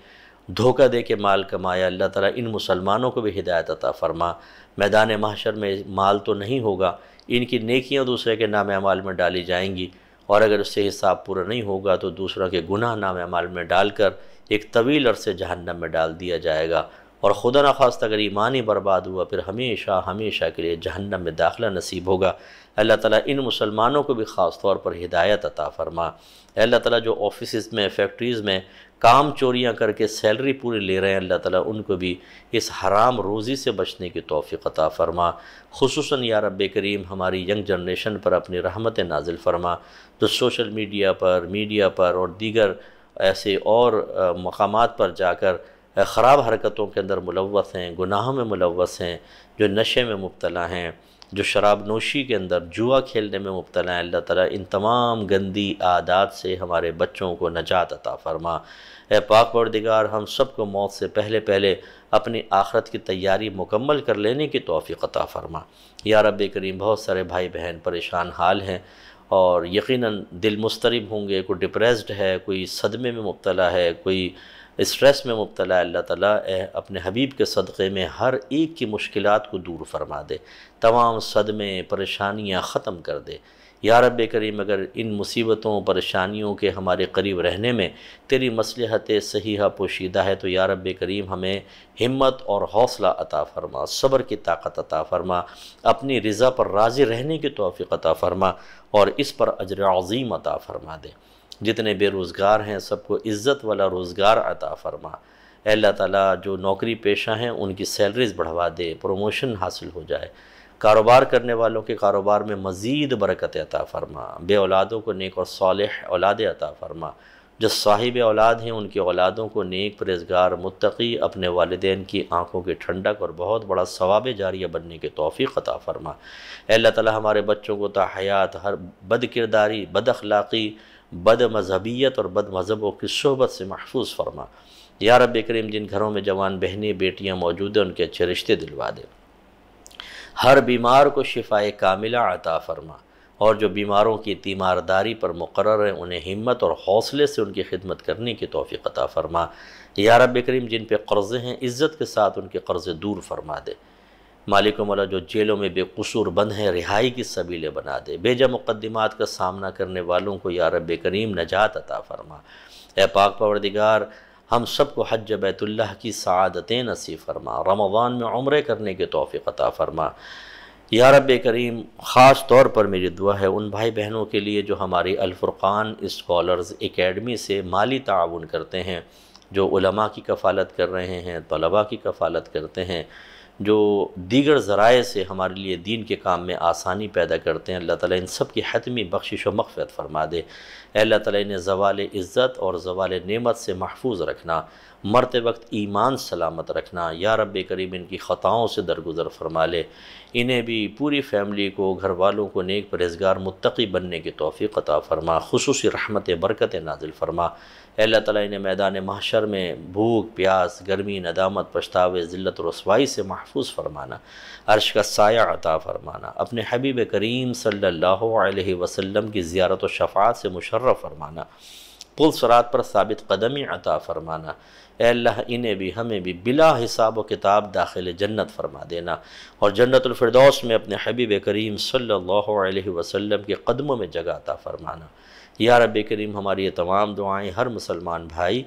دھوکہ دے کے مال کمایا، اللہ تعالیٰ ان مسلمانوں کو بھی ہدایت عطا فرما۔ میدان محشر میں مال تو نہیں ہوگا، ان کی نیکیاں دوسرے کے نام اعمال میں ڈالی جائیں گی، اور اگر اس سے حساب پورا نہیں ہوگا تو دوسروں کے گناہ نام اعمال میں ڈال کر ایک طویل عرصے جہنم میں ڈال دیا جائے گا، اور خدا نخواستہ اگر ایمان ہی برباد ہوا پھر ہمیشہ کے لیے جہنم میں داخلہ نصیب ہوگا۔ اللہ تعالیٰ ان مسلمانوں کو بھی خاص طور پر ہدایت عطا فرما۔ اے اللہ تعالیٰ جو آفیسز میں، فیکٹریز میں کام چوریاں کر کے سیلری پوری لے رہے ہیں، اللہ تعالیٰ ان کو بھی اس حرام روزی سے بچنے کی توفیق عطا فرما۔ خصوصاً یا رب کریم ہماری ینگ جنریشن پر اپنی رحمت نازل فرما، جو سوشل میڈیا پر اور دیگر ایسے اور مقامات پر جا کر خراب حرکتوں کے اندر ملوث ہیں، گناہوں میں ملوث ہیں، جو نشے میں مبتلا ہیں، جو شراب نوشی کے اندر جوا کھیلنے میں مبتلا ہیں، اللہ تعالیٰ ان تمام گندی عادات سے ہمارے بچوں کو نجات عطا فرما۔ اے پاک پروردگار ہم سب کو موت سے پہلے اپنی آخرت کی تیاری مکمل کر لینے کی توفیق عطا فرما۔ یا رب کریم بہت سارے بھائی بہن پریشان حال ہیں اور یقیناً دل مضطرب ہوں گے، کوئی ڈپریسڈ ہے، کوئی صدمے میں مبتلا ہے، کوئی اسٹریس میں مبتلا ہے، اللہ تعالیٰ اپنے حبیب کے صدقے میں ہر ایک کی مشکلات کو دور فرما دے، تمام صدمے پریشانیاں ختم کر دے۔ یا رب کریم اگر ان مصیبتوں پریشانیوں کے ہمارے قریب رہنے میں تیری مصلحت صحیحہ پوشیدہ ہے تو یا رب کریم ہمیں ہمت اور حوصلہ عطا فرما، صبر کی طاقت عطا فرما، اپنی رضا پر راضی رہنے کی توفیق عطا فرما اور اس پر اجر عظیم عطا فرما دے۔ جتنے بے روزگار ہیں سب کو عزت والا روزگار عطا فرما۔ اے اللہ تعالیٰ جو نوکری پیشہ ہیں ان کی سیلریز بڑھوا دے، پروموشن حاصل ہو جائے، کاروبار کرنے والوں کے کاروبار میں مزید برکت عطا فرما، بے اولادوں کو نیک اور صالح اولاد عطا فرما، جو صاحب اولاد ہیں ان کی اولادوں کو نیک پرہیزگار متقی، اپنے والدین کی آنکھوں کی ٹھنڈک اور بہت بڑا ثواب جاریہ بننے کی توفیق عطا فرما۔ اے اللہ تعالیٰ ہمارے بچوں کو تا حیات ہر بد کرداری، بد اخلاقی، بد مذہبیت اور بد مذہبوں کی صحبت سے محفوظ فرما۔ یا رب کریم جن گھروں میں جوان بہنیں بیٹیاں موجود ہیں ان کے اچھے رشتے دلوا دے، ہر بیمار کو شفاء کاملہ عطا فرما، اور جو بیماروں کی تیمارداری پر مقرر ہیں انہیں ہمت اور حوصلے سے ان کی خدمت کرنے کی توفیق عطا فرما۔ یا رب کریم جن پہ قرضے ہیں عزت کے ساتھ ان کے قرضے دور فرما دے۔ مالک و مولا جو جیلوں میں بے قصور بند ہیں رہائی کی سبیلیں بنا دے، بیجا مقدمات کا سامنا کرنے والوں کو یا رب کریم نجات عطا فرما۔ اے پاک پروردگار ہم سب کو حج بیت اللہ کی سعادتیں نصیب فرما، رمضان میں عمرے کرنے کی توفیق عطا فرما۔ یا رب کریم خاص طور پر میری دعا ہے ان بھائی بہنوں کے لیے جو ہماری الفرقان اسکالرز اکیڈمی سے مالی تعاون کرتے ہیں، جو علماء کی کفالت کر رہے ہیں، طلباء کی کفالت کرتے ہیں، جو دیگر ذرائع سے ہمارے لیے دین کے کام میں آسانی پیدا کرتے ہیں، اللہ تعالیٰ ان سب کی حتمی بخشش و مغفرت فرما دے۔ اے اللہ تعالیٰ انہیں زوال عزت اور زوال نعمت سے محفوظ رکھنا، مرتے وقت ایمان سلامت رکھنا۔ یا رب کریم ان کی خطاؤں سے درگزر فرما لے، انہیں بھی پوری فیملی کو، گھر والوں کو نیک پرہیزگار متقی بننے کی توفیق عطا فرما، خصوصی رحمت برکت نازل فرما۔ اے اللہ تعالیٰ انہیں میدان محشر میں بھوک پیاس، گرمی، ندامت، پچھتاوے، ذلت و رسوائی سے محفوظ فرمانا، عرش کا سایہ عطا فرمانا، اپنے حبیب کریم صلی اللہ علیہ وسلم کی زیارت و شفاعت سے مشرف فرمانا، پل صراط پر ثابت قدمی عطا فرمانا۔ اے اللہ انہیں بھی ہمیں بھی بلا حساب و کتاب داخل جنت فرما دینا، اور جنت الفردوس میں اپنے حبیب کریم صلی اللہ علیہ وسلم کے قدموں میں جگہ عطا فرمانا۔ یا رب کریم ہماری یہ تمام دعائیں ہر مسلمان بھائی،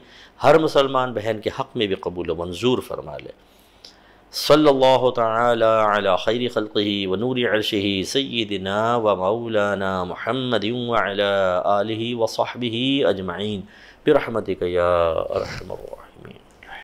ہر مسلمان بہن کے حق میں بھی قبول و منظور فرما لے۔ صلی اللہ تعالی علی خیر خلقہ و نور عرشہ سیدنا و مولانا محمد وعلی آلہ و صحبہ اجمعین برحمتک یا ارحم الراحمین۔